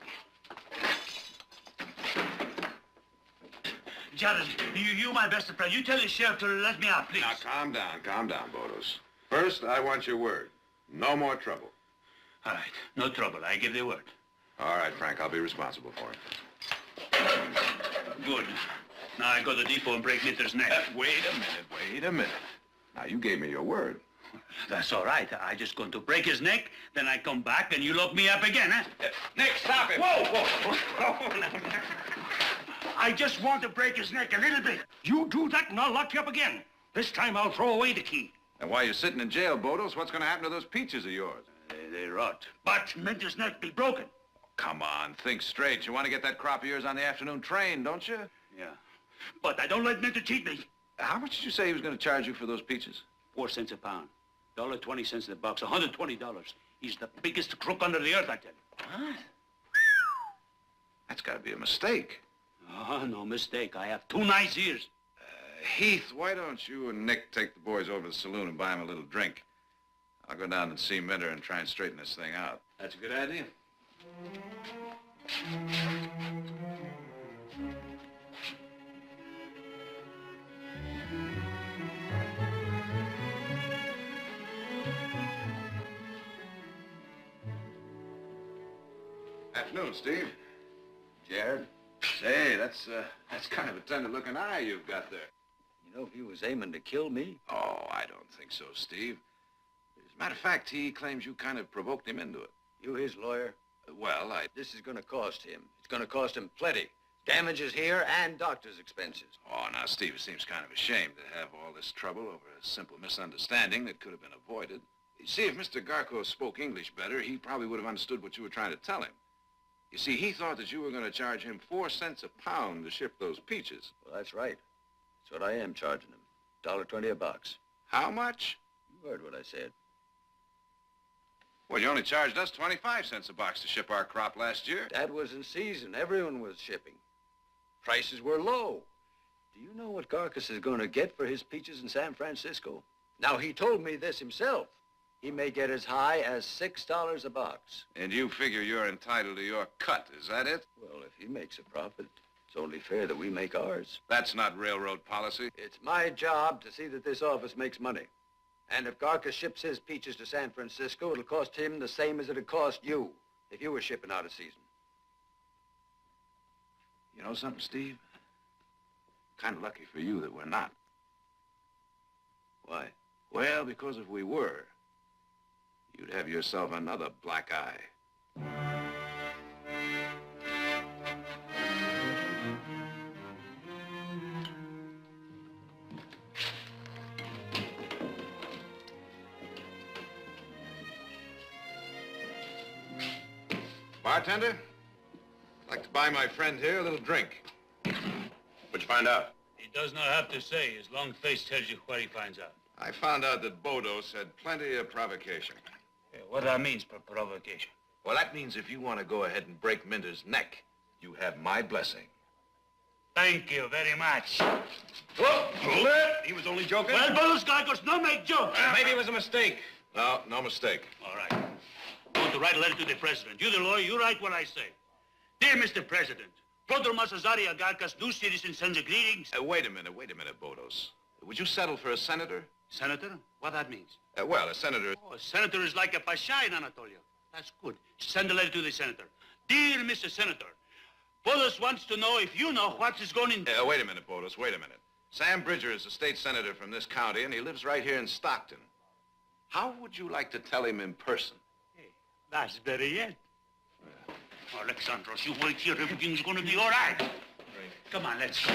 Jared, you my best friend. You tell the sheriff to let me out, please. Now, calm down, Bodos. First, I want your word. No more trouble. All right, no trouble. I give the word. All right, Frank, I'll be responsible for it. Good. Now I go to the depot and break Minter's neck. Wait a minute. Now, you gave me your word. That's all right. I just going to break his neck, then I come back and you lock me up again, huh? Nick, stop him! Whoa! I just want to break his neck a little bit. You do that and I'll lock you up again. This time I'll throw away the key. And while you're sitting in jail, Bodos, what's going to happen to those peaches of yours? They rot. But Minter's neck be broken. Come on, think straight. You want to get that crop of yours on the afternoon train, don't you? Yeah. But I don't let Minter cheat me. How much did you say he was going to charge you for those peaches? 4 cents a pound. $1.20 a box. $120. He's the biggest crook under the earth, I tell you. What? That's got to be a mistake. Oh, no mistake. I have 2 nice ears. Heath, why don't you and Nick take the boys over to the saloon and buy them a little drink? I'll go down and see Minter and try and straighten this thing out. That's a good idea. Afternoon, Steve. Jared, Say, that's kind of a tender-looking eye you've got there. you know, if he was aiming to kill me. Oh, I don't think so, Steve. As a matter of fact, he claims you kind of provoked him into it. You his lawyer? Well, This is going to cost him. It's going to cost him plenty. Damages here and doctor's expenses. Oh, now, Steve, it seems kind of a shame to have all this trouble over a simple misunderstanding that could have been avoided. You see, if Mr. Garco spoke English better, he probably would have understood what you were trying to tell him. You see, he thought that you were going to charge him 4 cents a pound to ship those peaches. Well, that's right. That's what I am charging him. $1.20 a box. How much? You heard what I said. Well, you only charged us 25 cents a box to ship our crop last year. That was in season. Everyone was shipping. Prices were low. Do you know what Garcus is going to get for his peaches in San Francisco? Now, he told me this himself. He may get as high as $6 a box. And you figure you're entitled to your cut, is that it? Well, if he makes a profit, it's only fair that we make ours. That's not railroad policy. It's my job to see that this office makes money. And if Garcus ships his peaches to San Francisco, it'll cost him the same as it'd cost you if you were shipping out of season. You know something, Steve? Kind of lucky for you that we're not. Why? Well, because if we were, you'd have yourself another black eye. Bartender, I'd like to buy my friend here a little drink. What'd you find out? He does not have to say. His long face tells you what he finds out. I found out that Bodos had plenty of provocation. Yeah, what that means for provocation? Well, that means if you want to go ahead and break Minter's neck, you have my blessing. Thank you very much. Whoa, hold it! He was only joking. Well, those guys no make jokes. Maybe it was a mistake. No, no mistake. All right. I want to write a letter to the president. You, the lawyer, you write what I say. Dear Mr. President, Brother Masazaria Garkas, new citizen, sends a greetings. Wait a minute, Bodos. Would you settle for a senator? Senator? What that means? Well, a senator... Oh, a senator is like a pasha in Anatolia. That's good. Send a letter to the senator. Dear Mr. Senator, Bodos wants to know if you know what is going on... wait a minute, Bodos, wait a minute. Sam Bridger is a state senator from this county, and he lives right here in Stockton. How would you like to tell him in person? Hey, that's better yet. Alexandros, you wait here. Everything's going to be all right. Right. Come on, let's go.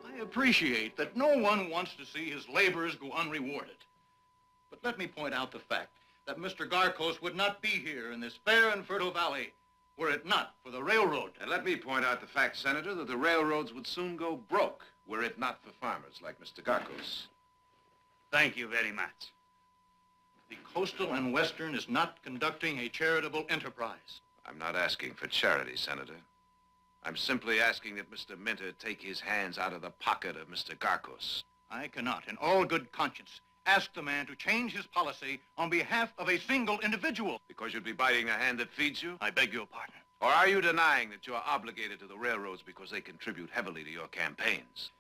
I appreciate that no one wants to see his labors go unrewarded. But let me point out the fact that Mr. Garcos would not be here in this fair and fertile valley were it not for the railroad. And let me point out the fact, Senator, that the railroads would soon go broke were it not for farmers like Mr. Garcos. Thank you very much. The Coastal and Western is not conducting a charitable enterprise. I'm not asking for charity, Senator. I'm simply asking that Mr. Minter take his hands out of the pocket of Mr. Garcos. I cannot, in all good conscience, ask the man to change his policy on behalf of a single individual. Because you'd be biting the hand that feeds you? I beg your pardon. Or are you denying that you're obligated to the railroads because they contribute heavily to your campaigns?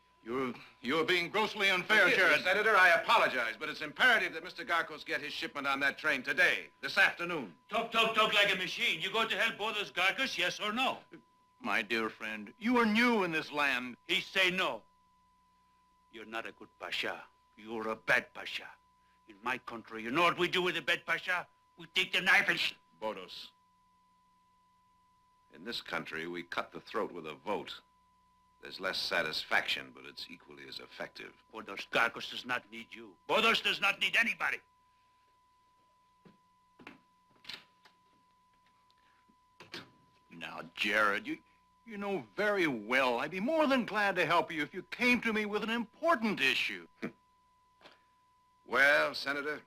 You're being grossly unfair, Jared. Senator, I apologize, but it's imperative that Mr. Garcos get his shipment on that train today, this afternoon. Talk like a machine. You going to help Bodos Garcos, yes or no? My dear friend, you are new in this land. He say no. You're not a good pasha. You're a bad pasha. In my country, you know what we do with a bad pasha? We take the knife and... Bodos. In this country, we cut the throat with a vote. There's less satisfaction, but it's equally as effective. Bodos Garcos does not need you. Bodos does not need anybody. Now, Jared, you know very well I'd be more than glad to help you if you came to me with an important issue. Well, Senator,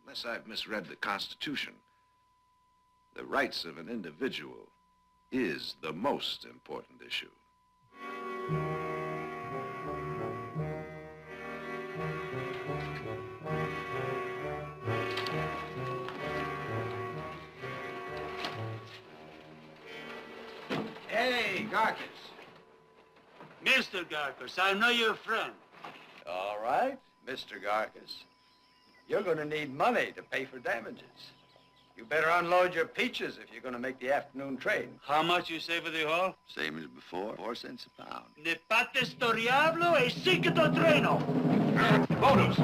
unless I've misread the Constitution, the rights of an individual is the most important issue. Hey, Garcos. Mr. Garcos, I know your friend. All right, Mr. Garcus. you're going to need money to pay for damages. You better unload your peaches if you're going to make the afternoon train. How much you say for the haul? Same as before, 4 cents a pound. Ne pate storiablo e sic do treno. Photos!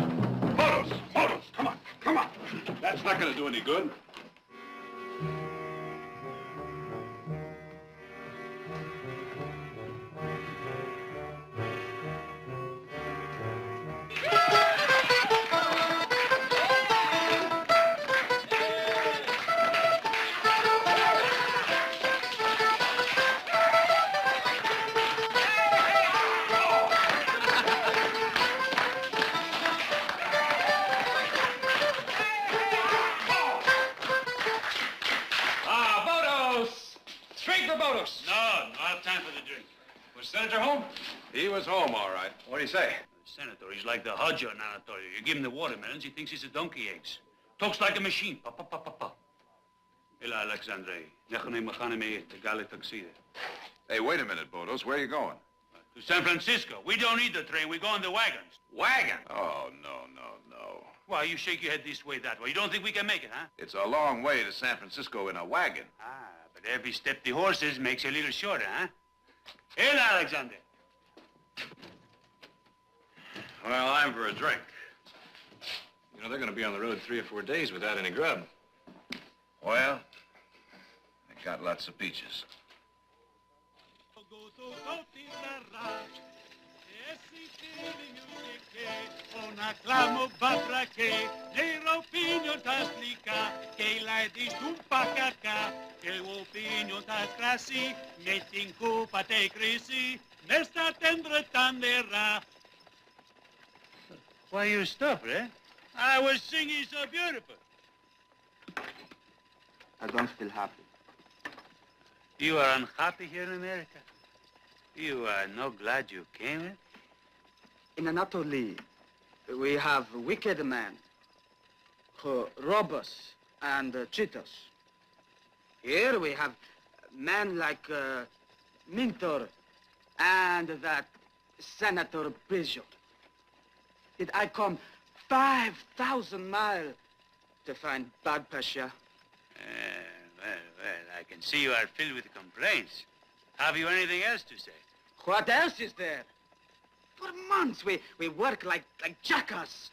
Photos! Photos! Come on! Come on! That's not going to do any good. He was home, all right. What do you say? The senator, he's like the Hodger in Anatolia. You give him the watermelons, he thinks he's a donkey eggs. Talks like a machine. Pa, pa, pa, pa, pa. Ila Alexandre. Hey, wait a minute, Bodos. Where are you going? To San Francisco. We don't need the train. We go on the wagons. Wagon? Oh, no. Why, you shake your head this way, that way. You don't think we can make it, huh? It's a long way to San Francisco in a wagon. Ah, but every step the horses makes a little shorter, huh? Ila Alexander. Well, I'm for a drink. You know, they're going to be on the road 3 or 4 days without any grub. Well, I got lots of peaches. Una clamo babra che nera opinion ta splica che la dis un pacaca che opinion ta crasi metti copa te crisi nesta tendre tandera. Why you stop, eh? I was singing so beautiful. I don't feel happy. You are unhappy here in America? You are not glad you came, eh? In Anatolia, we have wicked men who rob us and cheat us. Here we have men like Mintor and that Senator Peugeot. Did I come 5,000 miles to find Bad Pasha? Well, I can see you are filled with complaints. Have you anything else to say? What else is there? For months we work like jackass.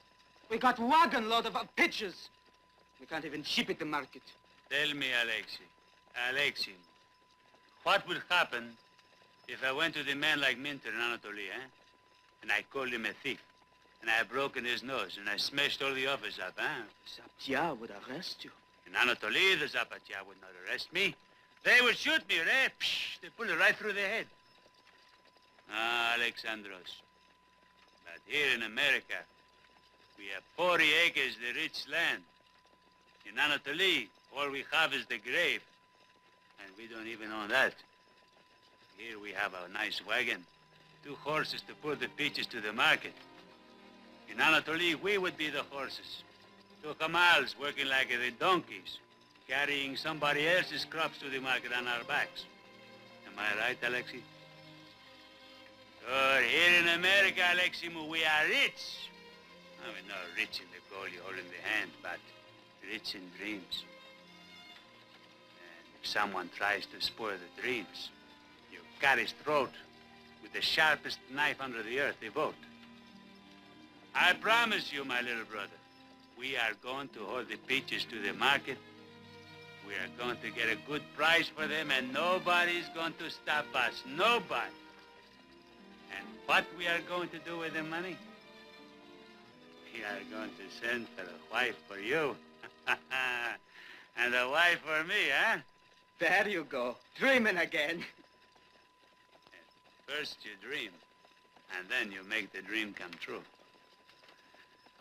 We got wagon load of pitches. We can't even ship it to market. Tell me, Alexei, what would happen if I went to the man like Minter in Anatolia, eh? And I called him a thief, and I broken his nose, and I smashed all the office up, huh? Zapatia would arrest you. In Anatolia, the Zapatia would not arrest me. They would shoot me, eh? Psh, they pull it right through the head. Ah, Alexandros. But here in America, we have 40 acres, the rich land. In Anatolia, all we have is the grave. And we don't even own that. Here we have a nice wagon, 2 horses to pull the peaches to the market. In Anatolia, we would be the horses. 2 camels working like the donkeys, carrying somebody else's crops to the market on our backs. Am I right, Alexei? Or here in America, Aleximu, we are rich. I mean, not rich in the gold you hold in the hand, but rich in dreams. And if someone tries to spoil the dreams, you cut his throat with the sharpest knife under the earth, the vote. I promise you, my little brother, we are going to hold the peaches to the market. We are going to get a good price for them, and nobody's going to stop us. Nobody. And what we are going to do with the money? We are going to send for a wife for you. And a wife for me, huh? There you go. Dreaming again. First you dream, and then you make the dream come true.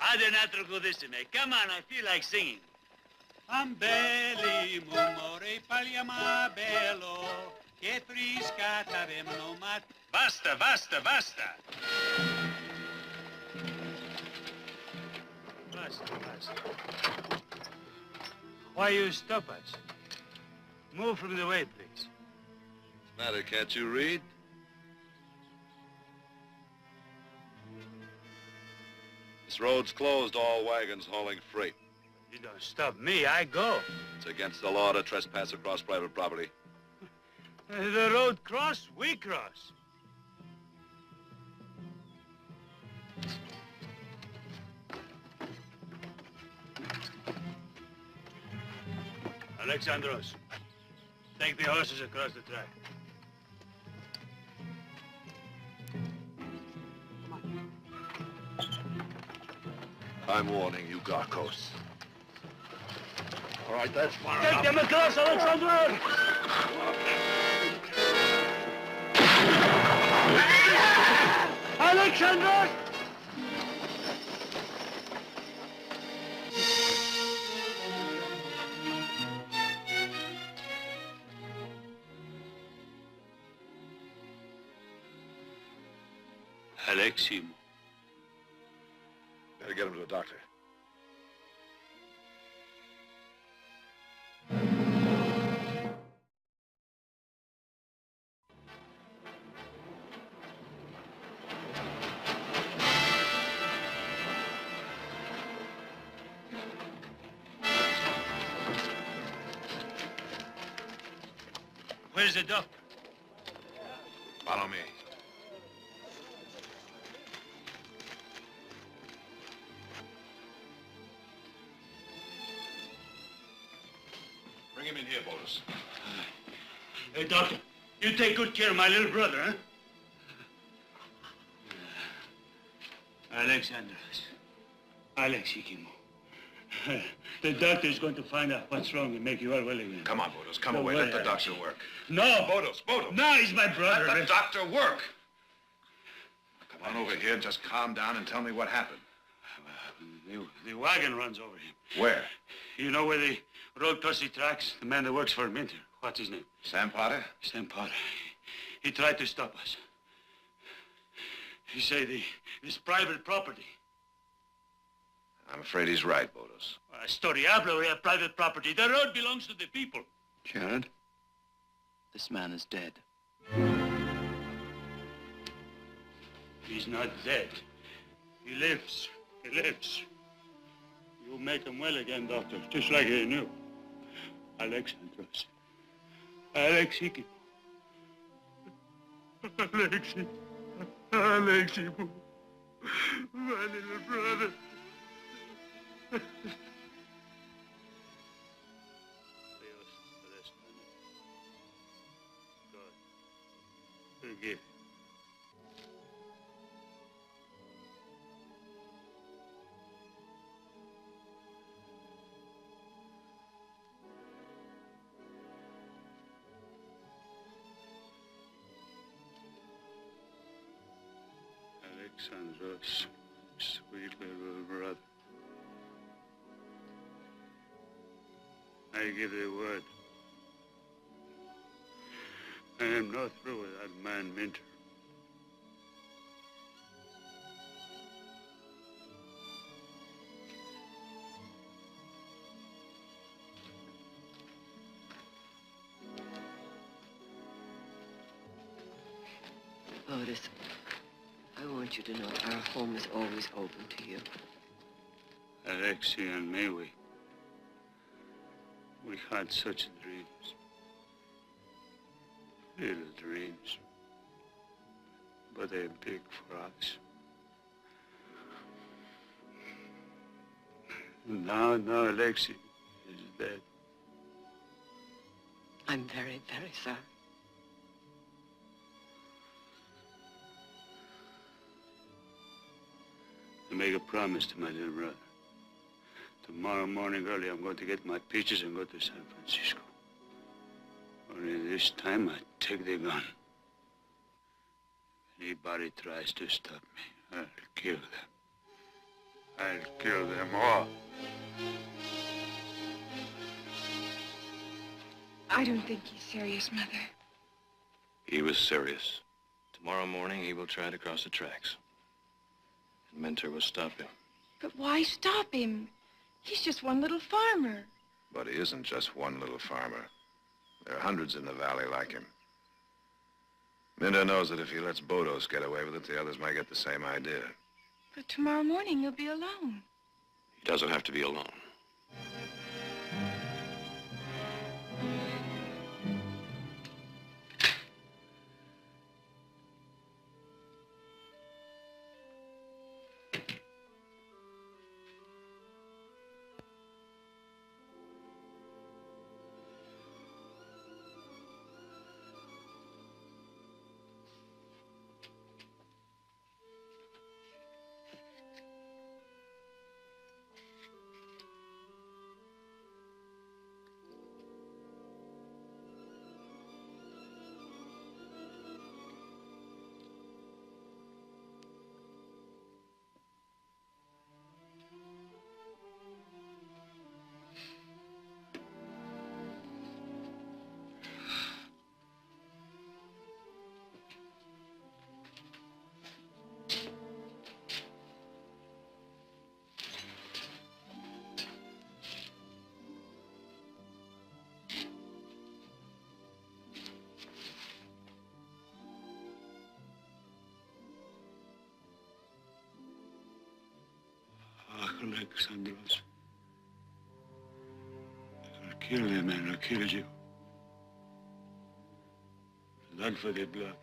Adenatrucudissime. Come on, I feel like singing. Ambeli mumore paliama bello, che frisca t'avevano mat. Basta, basta, basta. Basta, basta. Why you stop us? Move from the way, please. Matter, can't you read? This road's closed to all wagons hauling freight. You don't stop me, I go. It's against the law to trespass across private property. The road cross, we cross. Alexandros, take the horses across the track. I'm warning you, Garkos. All right, that's far Take enough. them across, Alexandros! Alexandros! Aleximo. Better get him to a doctor. Where's the doctor? Follow me. Bring him in here, Botus. Hey, doctor, you take good care of my little brother, huh? Alexandros. Alexikimo. The doctor's going to find out what's wrong and make you all well again. Come on, Botus, come No away. way. Let the doctor work. No! Botus. No, he's my brother. Let the doctor work. Come on over here and just calm down and tell me what happened. The wagon runs over him. Where? You know where the road crosses the tracks? The man that works for Minter. What's his name? Sam Potter? Sam Potter. He tried to stop us. He said this private property. I'm afraid he's right, Botus. Storiablo, we have private property. The road belongs to the people. Jared, this man is dead. He's not dead. He lives. He lives. You make him well again, doctor, just like he knew. Alexandros. Alexiki. Alexi. Alexi. My little brother. God, forgive. Alexandros, sweet little brother. I give the word. I am not through with that man, Minter. Otis, I want you to know our home is always open to you. Alexi and me, we had such dreams. Little dreams. But they're big for us. Now Alexi is dead. I'm very, very sorry. I make a promise to my little brother. Tomorrow morning early, I'm going to get my peaches and go to San Francisco. Only this time, I take the gun. Anybody tries to stop me, I'll kill them. I'll kill them all. I don't think he's serious, Mother. He was serious. Tomorrow morning, he will try to cross the tracks. And Minter will stop him. But why stop him? He's just one little farmer. But he isn't just one little farmer. There are hundreds in the valley like him. Minter knows that if he lets Bodos get away with it, the others might get the same idea. But tomorrow morning you'll be alone. He doesn't have to be alone. Alexandros. I'll kill him and I'll kill you. Blood for the blood.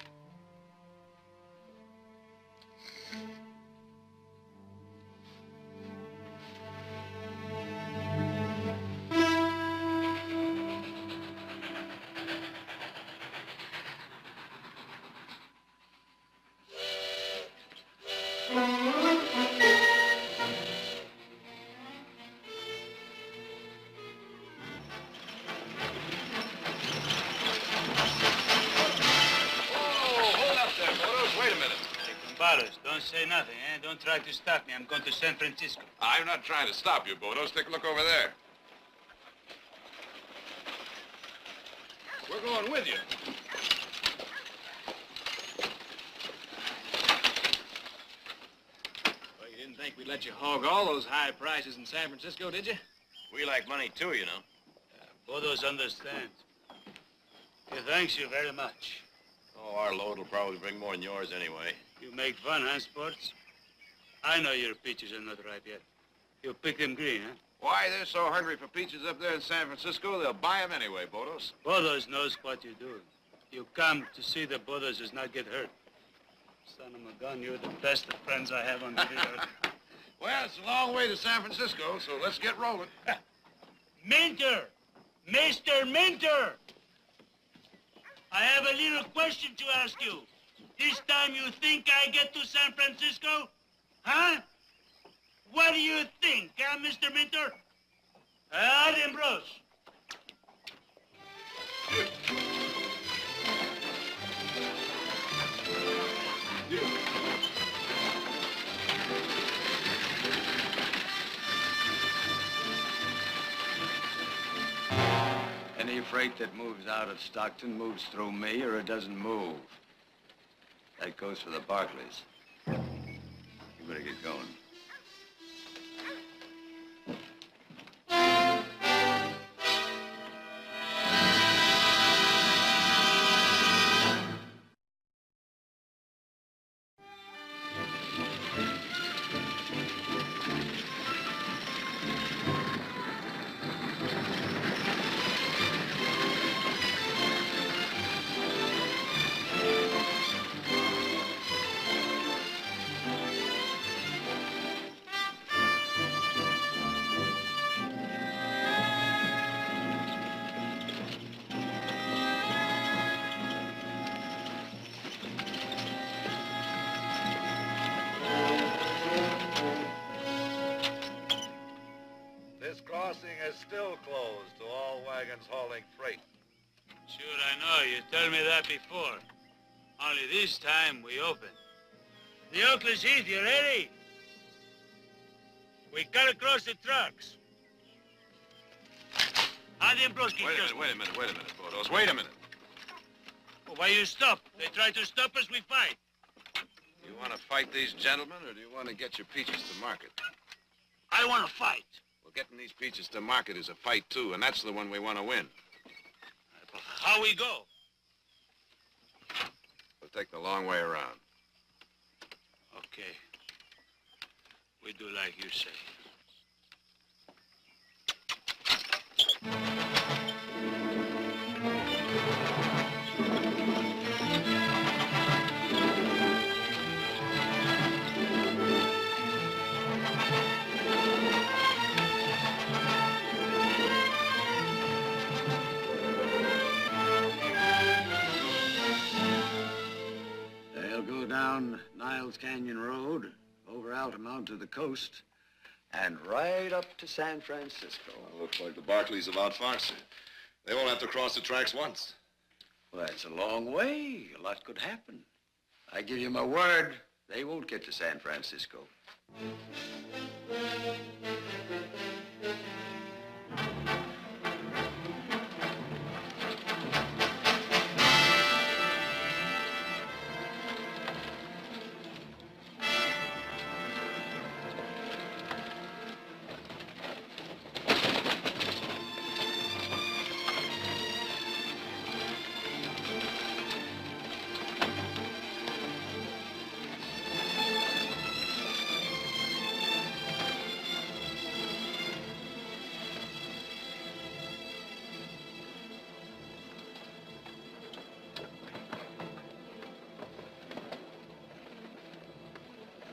Don't say nothing, eh? Don't try to stop me. I'm going to San Francisco. I'm not trying to stop you, Bodos. Take a look over there. We're going with you. Well, you didn't think we'd let you hog all those high prices in San Francisco, did you? We like money, too, you know. Bodos understands. He thanks you very much. Oh, our load will probably bring more than yours anyway. You make fun, huh, Sports? I know your peaches are not ripe yet. You pick them green, huh? Why, they're so hungry for peaches up there in San Francisco, they'll buy them anyway, Bodos. Bodos knows what you're doing. You come to see the Bodos does not get hurt. Son of a gun, you're the best of friends I have on the earth. Well, it's a long way to San Francisco, so let's get rolling. Minter! Mr. Minter! I have a little question to ask you. This time you think I get to San Francisco? Huh? What do you think, huh, Mr. Minter? Ambrose. Any freight that moves out of Stockton moves through me or it doesn't move. That goes for the Barkleys. You better get going. Still closed to all wagons hauling freight. Sure, I know. You told me that before. Only this time we open. The Oakland's Heath, you ready? We cut across the trucks. Wait a minute, Bodos. Wait a minute. Well, why you stop? They try to stop us, we fight. You want to fight these gentlemen, or do you want to get your peaches to market? I want to fight. Well, getting these peaches to market is a fight, too, and that's the one we want to win. How we go? We'll take the long way around. Okay. We do like you say. They'll go down Niles Canyon Road, over Altamont to the coast, and right up to San Francisco. Well, looks like the Barkleys have outfoxed it. They won't have to cross the tracks once. Well, that's a long way. A lot could happen. I give you my word, they won't get to San Francisco.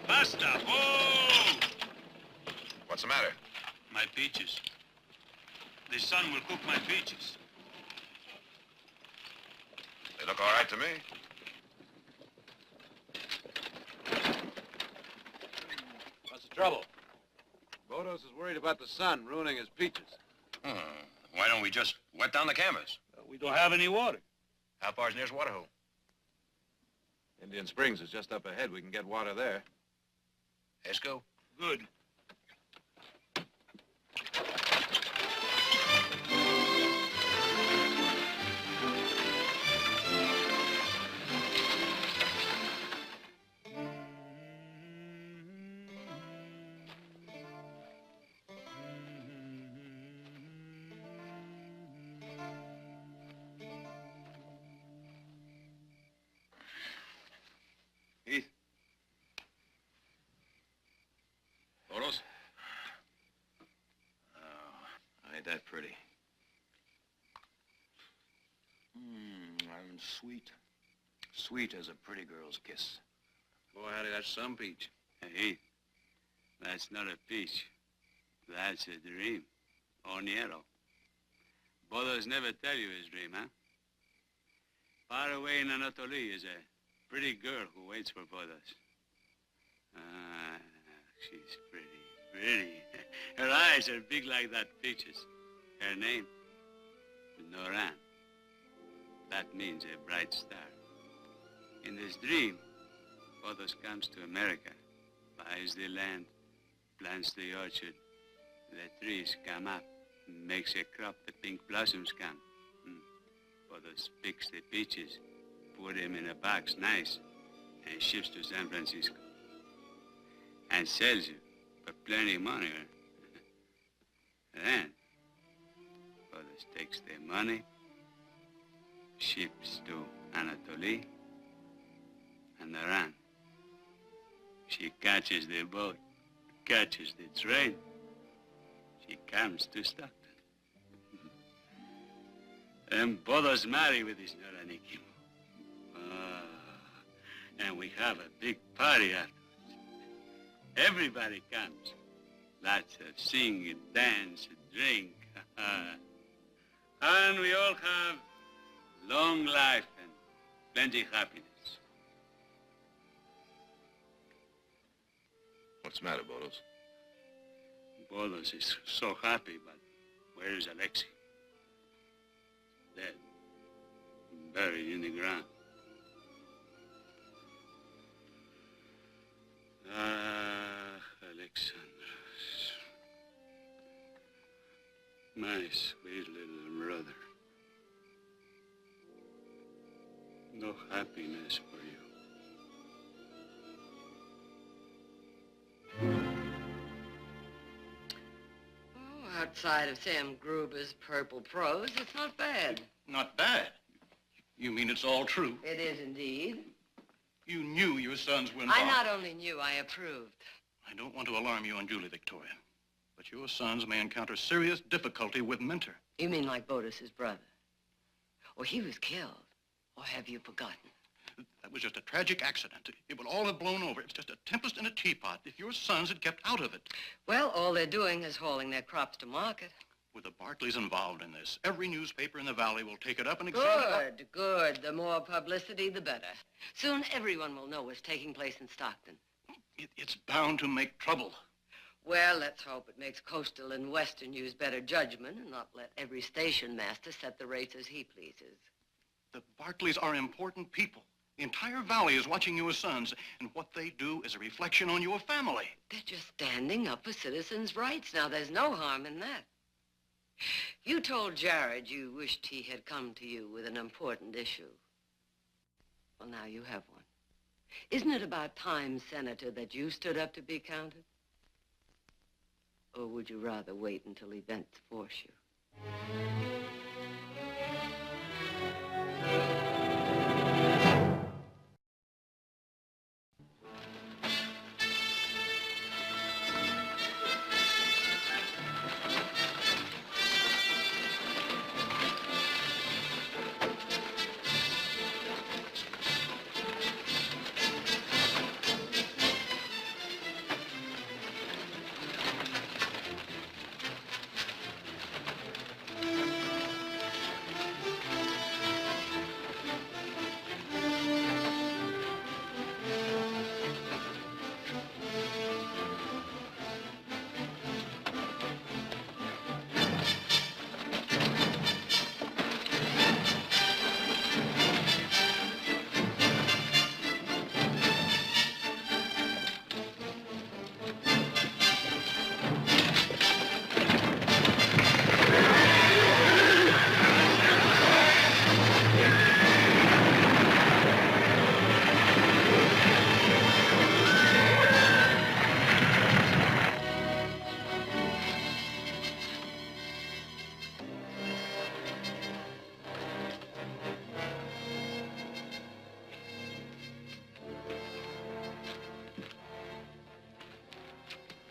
Basta! Oh! What's the matter? My peaches. The sun will cook my peaches. They look all right to me. What's the trouble? Bodos is worried about the sun ruining his peaches. Why don't we just wet down the canvas? We don't have any water. How far's nearest water hole? Indian Springs is just up ahead. We can get water there. Let's go. Good. Heath. Bodos? Oh, ain't that pretty? And sweet. Sweet as a pretty girl's kiss. Boy, howdy, that's some peach. Hey, that's not a peach. That's a dream. Oniero. Bodos never tell you his dream, huh? Far away in Anatolia is a pretty girl who waits for Bodos. Ah, she's pretty. Her eyes are big like that peaches. Her name, Noran. That means a bright star. In this dream, Bodos comes to America, buys the land, plants the orchard. The trees come up, makes a crop, the pink blossoms come. Bodos picks the peaches, put them in a box, nice, and ships to San Francisco. And sells you for plenty of money. Then, Bodos takes the money, ships to Anatolia, and Iran. She catches the boat, catches the train. She comes to Stockton. And Bodos marry with his Noranikimo. And we have a big party afterwards. Everybody comes. Lots of singing, dance, drink. And we all have long life and plenty happiness. What's the matter, Bodos? Bodos is so happy, but where is Alexei? Dead. Buried in the ground. Alexandros. My sweet little brother. No happiness for you. Outside of Sam Gruber's purple prose, it's not bad. Not bad? You mean it's all true? It is indeed. You knew your sons went I not only knew, I approved. I don't want to alarm you unduly, Victoria, but your sons may encounter serious difficulty with Minter. You mean like Bodis's brother? Or he was killed? Or have you forgotten? That was just a tragic accident. It would all have blown over. It's just a tempest in a teapot if your sons had kept out of it. Well, all they're doing is hauling their crops to market. With the Barkleys involved in this, every newspaper in the valley will take it up and examine it. Good. The more publicity, the better. Soon everyone will know what's taking place in Stockton. It's bound to make trouble. Well, let's hope it makes Coastal and Western use better judgment and not let every station master set the rates as he pleases. The Barkleys are important people. The entire valley is watching your sons, and what they do is a reflection on your family. They're just standing up for citizens' rights. Now, there's no harm in that. You told Jared you wished he had come to you with an important issue. Well, now you have one. Isn't it about time, Senator, that you stood up to be counted? Or would you rather wait until events force you?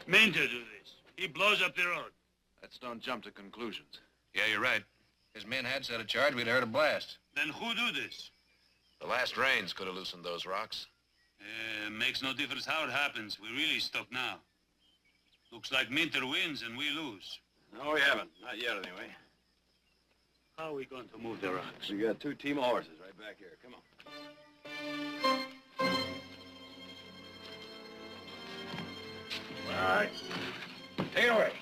Minter do this. He blows up the road. Let's don't jump to conclusions. Yeah, you're right. His men had set a charge, we'd heard a blast. Then who do this? The last rains could have loosened those rocks. Makes no difference how it happens. We're really stuck now. Looks like Minter wins and we lose. No, we haven't. Not yet, anyway. How are we going to move the rocks? We got 2 team of horses right back here. Come on. All right. Take it away.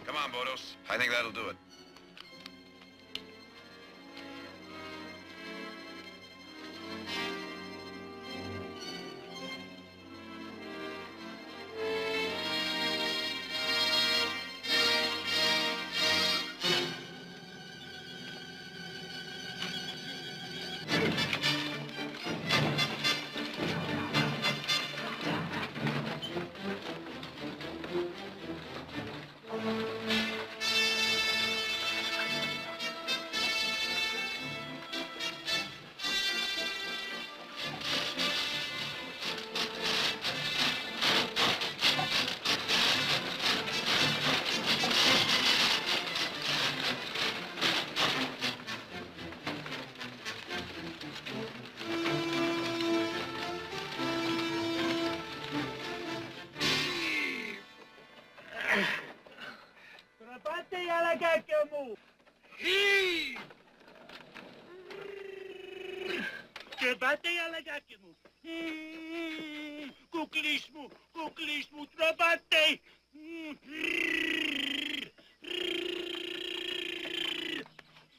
Come on, Bodos. I think that'll do it. Kuklismu, trabate!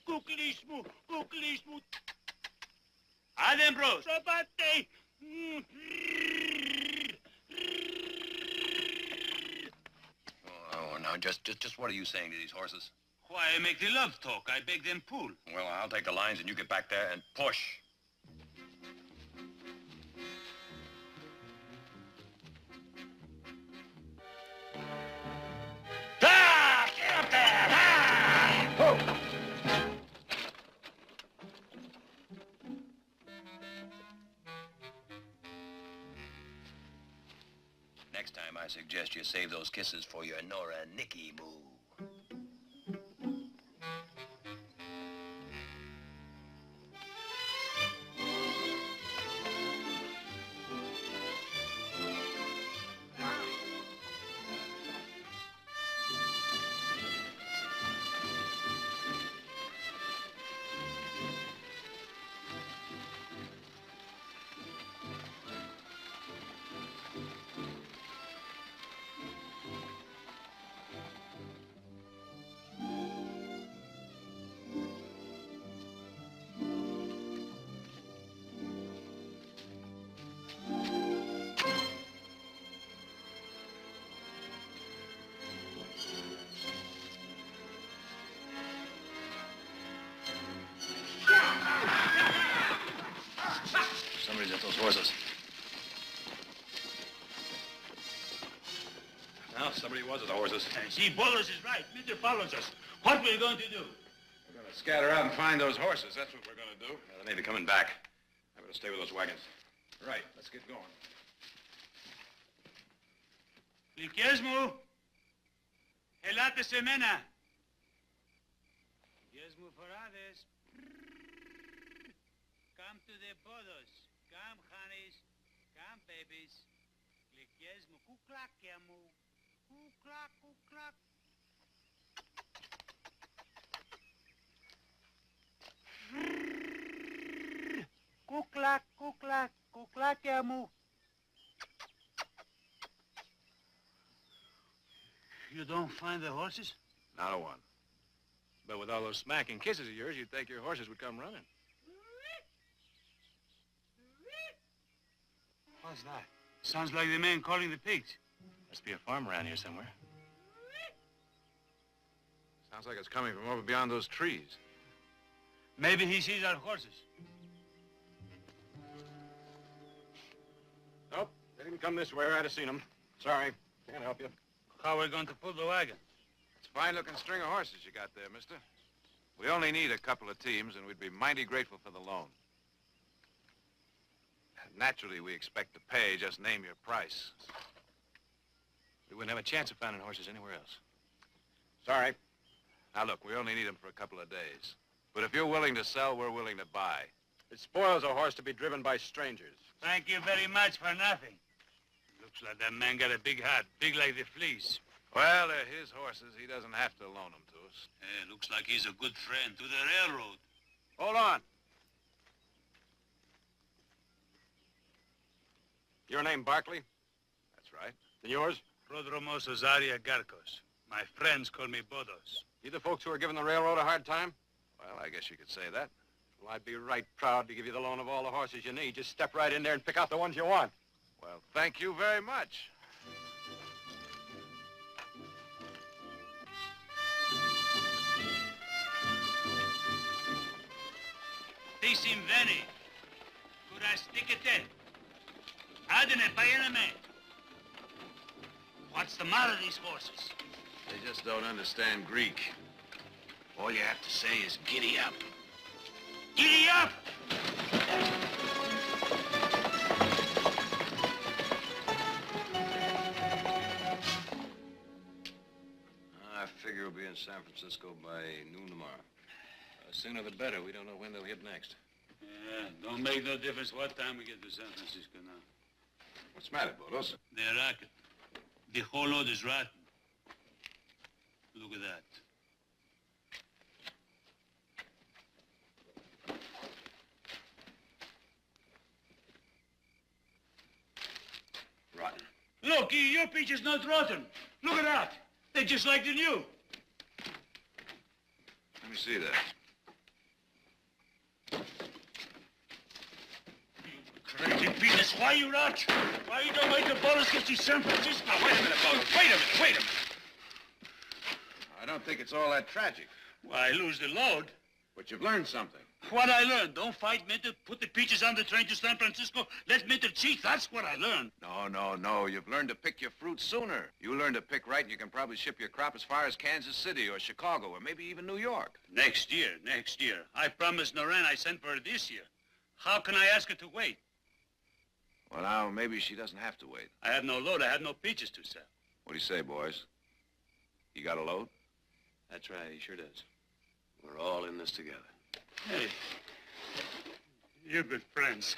Kuklismu. Adembros! Trabate! Oh, now, just what are you saying to these horses? Why, I make the love talk. I beg them pull. Well, I'll take the lines and you get back there and push. Next time, I suggest you save those kisses for your Nora Nicky moo. Somebody's at those horses. Now, somebody was at the horses. See, Bolos is right. Mr. follows us. What we're going to do? We're going to scatter out and find those horses. That's what we're going to do. They may be coming back. I better stay with those wagons. Right. Let's get going. Liquiesmo. Helate semena. Liquiesmo forades. Come to the Bodos. Come, honeys. Come, babies. Liquiesmo. Kuklak, yamu. Kuklak, kuklak. Kuklak, kuklak, kuklak, yamu. You don't find the horses? Not a one. But with all those smacking kisses of yours, you'd think your horses would come running. What's that? Sounds like the man calling the pigs. Must be a farm around here somewhere. Sounds like it's coming from over beyond those trees. Maybe he sees our horses. Nope, they didn't come this way or I'd have seen them. Sorry, can't help you. How are we going to pull the wagon? It's a fine-looking string of horses you got there, mister. We only need a couple of teams, and we'd be mighty grateful for the loan. Naturally, we expect to pay. Just name your price. We wouldn't have a chance of finding horses anywhere else. Sorry. Now, look, we only need them for a couple of days. But if you're willing to sell, we're willing to buy. It spoils a horse to be driven by strangers. Thank you very much for nothing. Looks like that man got a big heart, big like the fleece. Well, they're his horses. He doesn't have to loan them to us. Looks like he's a good friend to the railroad. Hold on. Your name Barkley? That's right. And yours? Prodromos Osaria Garcos. My friends call me Bodos. You the folks who are giving the railroad a hard time? Well, I guess you could say that. Well, I'd be right proud to give you the loan of all the horses you need. Just step right in there and pick out the ones you want. Well, thank you very much. Tisim veni. Kurastikete. Adene payaname. What's the matter with these horses? They just don't understand Greek. All you have to say is giddy up. Giddy up! I figure we'll be in San Francisco by noon tomorrow. Sooner the better. We don't know when they'll hit next. Yeah, don't make no difference what time we get to San Francisco now. What's the matter, Bodos? The racket. The whole load is rotten. Look at that. Rotten. Look, your peach is not rotten. Look at that. They're just like the new. Let me see that. Crazy penis, why you not? Why you don't make the Bolos get to San Francisco? Wait a minute, Bodos. Wait a minute. I don't think it's all that tragic. Why, I lose the load. But you've learned something. What I learned, don't fight Minter, put the peaches on the train to San Francisco, let Minter cheat, that's what I learned. No. You've learned to pick your fruit sooner. You learn to pick right, and you can probably ship your crop as far as Kansas City or Chicago or maybe even New York. Next year. I promised Noran I sent for her this year. How can I ask her to wait? Well, now, maybe she doesn't have to wait. I have no load. I have no peaches to sell. What do you say, boys? You got a load? That's right, he sure does. We're all in this together. Hey, you're good friends.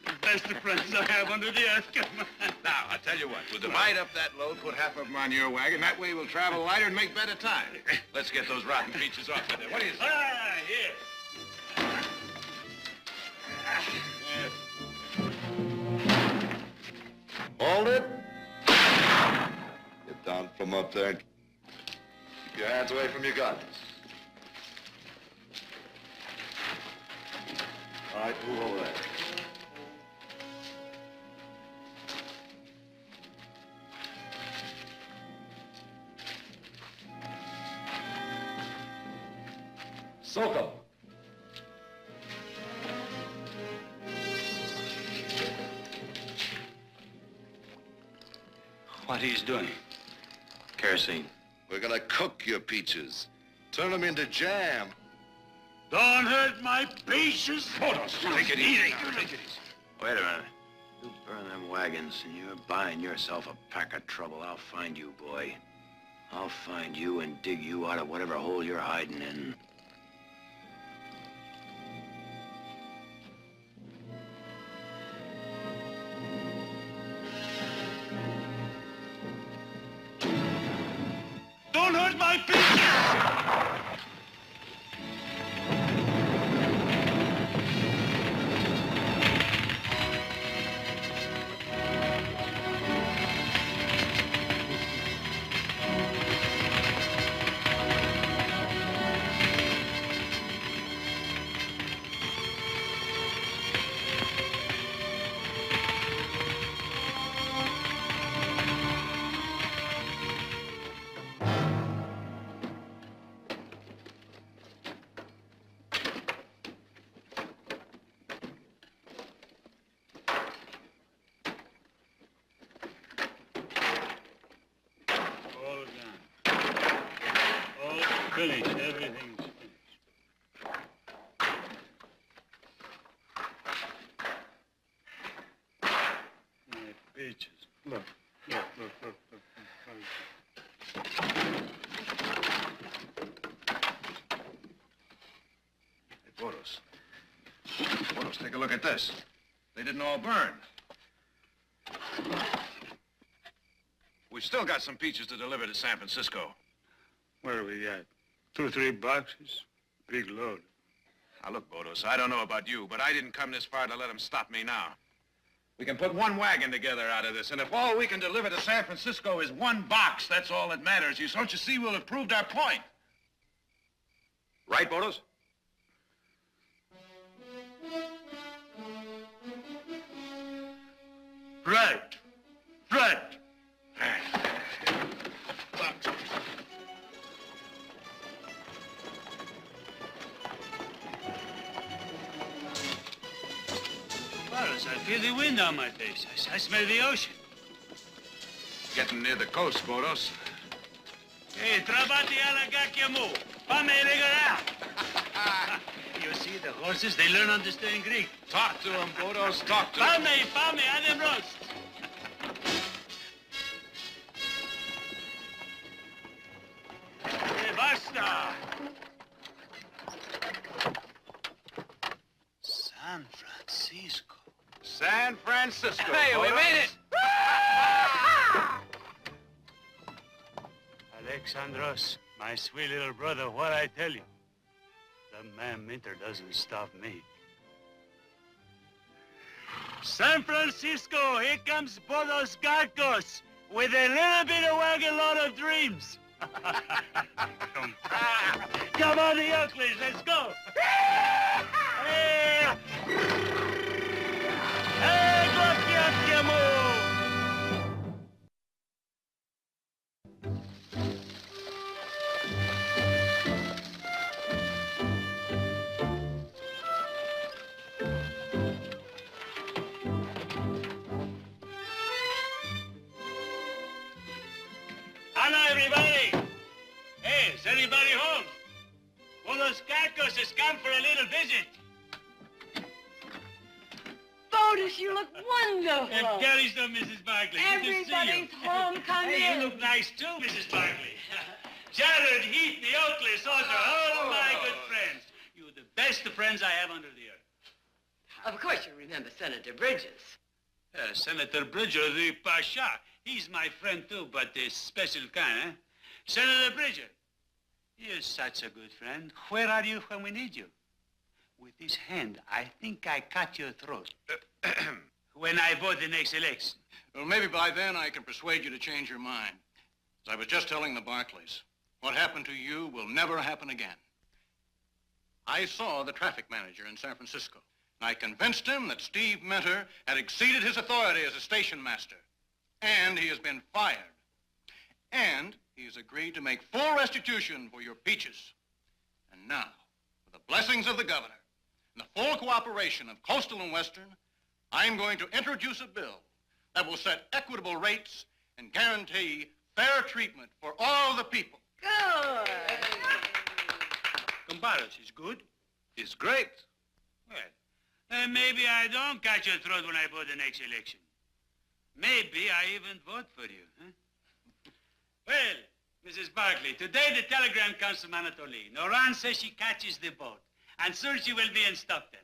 The best of friends I have under the earth. Come on. Now, I'll tell you what. We'll divide up that load, put half of them on your wagon. That way we'll travel lighter and make better time. Let's get those rotten peaches off of there. What do you say? Ah, here. Hold it. Get down from up there. Keep your hands away from your guns. All right, move over there. Soak 'em. What he's doing? Kerosene. We're gonna cook your peaches. Turn them into jam. Don't hurt my peaches. Take it easy. Take it easy. Wait a minute. You burn them wagons and you're buying yourself a pack of trouble. I'll find you, boy. I'll find you and dig you out of whatever hole you're hiding in. Don't hurt my peaches! Finished. Everything's finished. My peaches. Look. Hey, Bodos. Bodos, take a look at this. They didn't all burn. We've still got some peaches to deliver to San Francisco. Where are we at? 2 or 3 boxes? Big load. Now, look, Bodos, I don't know about you, but I didn't come this far to let them stop me now. We can put one wagon together out of this, and if all we can deliver to San Francisco is one box, that's all that matters. Don't you see, we'll have proved our point. Right, Bodos? Right. Right. I feel the wind on my face. I smell the ocean. Getting near the coast, Bodos. Hey, trabati alla gacchiamo. Fame regala. You see, the horses, they learn to understand Greek. Talk to them, Bodos. Talk to them. Fame, adem roast. Hey, basta. San Francisco. San Francisco. Hey, we Bodos. made it! Alexandros, my sweet little brother, what I tell you? The man Minter doesn't stop me. San Francisco, here comes Bodos Garcos with a little bit of wagon load of dreams. Come on, the Oakleys, let's go. Hey! Hey, Guacchiamo! Hello, everybody. Hey, is anybody home? One of those Garcos has come for a little visit. Don't Otis, you look wonderful. And carry some, Mrs. Barkley. Good to see you. Everybody's home. Come Hey, in. you look nice too, Mrs. Barkley. Jared, Heath, the Oakley, Salter, all my good friends. You're the best of friends I have under the earth. Of course you remember Senator Bridges. Senator Bridger, the Pasha. He's my friend too, but a special kind, eh? Senator Bridger, you're such a good friend. Where are you when we need you? With this hand, I think I cut your throat. When I vote the next election. Well, maybe by then I can persuade you to change your mind. As I was just telling the Barkleys, what happened to you will never happen again. I saw the traffic manager in San Francisco, and I convinced him that Steve Mentor had exceeded his authority as a station master, and he has been fired. And he has agreed to make full restitution for your peaches. And now, with the blessings of the governor and the full cooperation of Coastal and Western, I'm going to introduce a bill that will set equitable rates and guarantee fair treatment for all the people. Good. Comparos, is good? It's great. Well, maybe I don't cut your throat when I vote the next election. Maybe I even vote for you, huh? Well, Mrs. Barkley, today the telegram comes from Anatoly. Noran says she catches the boat, and soon she will be in Stockton.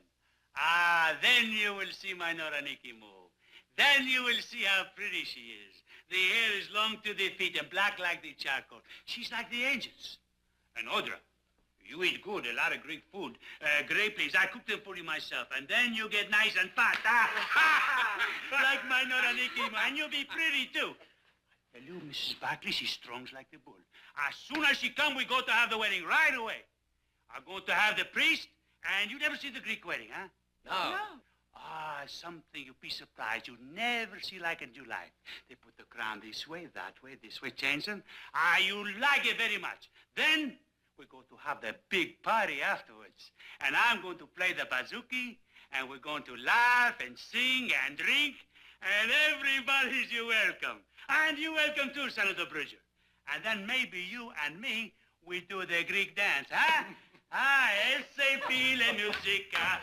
Ah, then you will see my Noraniki move. Then you will see how pretty she is. The hair is long to the feet and black like the charcoal. She's like the angels. And Audra, you eat good, a lot of Greek food. Grape leaves, I cook them for you myself. And then you get nice and fat, like my Noraniki, and you'll be pretty too. I tell you, Mrs. Barkley, she's strong like the bull. As soon as she comes, we go to have the wedding right away. I'm going to have the priest, and you never see the Greek wedding, huh? No. Ah, something you'll be surprised. You'll never see like it in your life. They put the crown this way, this way, change them. Ah, you like it very much. Then we're going to have the big party afterwards. And I'm going to play the bouzouki, and we're going to laugh and sing and drink, and everybody's you welcome. And you welcome too, Senator Bridger. And then maybe you and me, we do the Greek dance, huh? SAP la musica.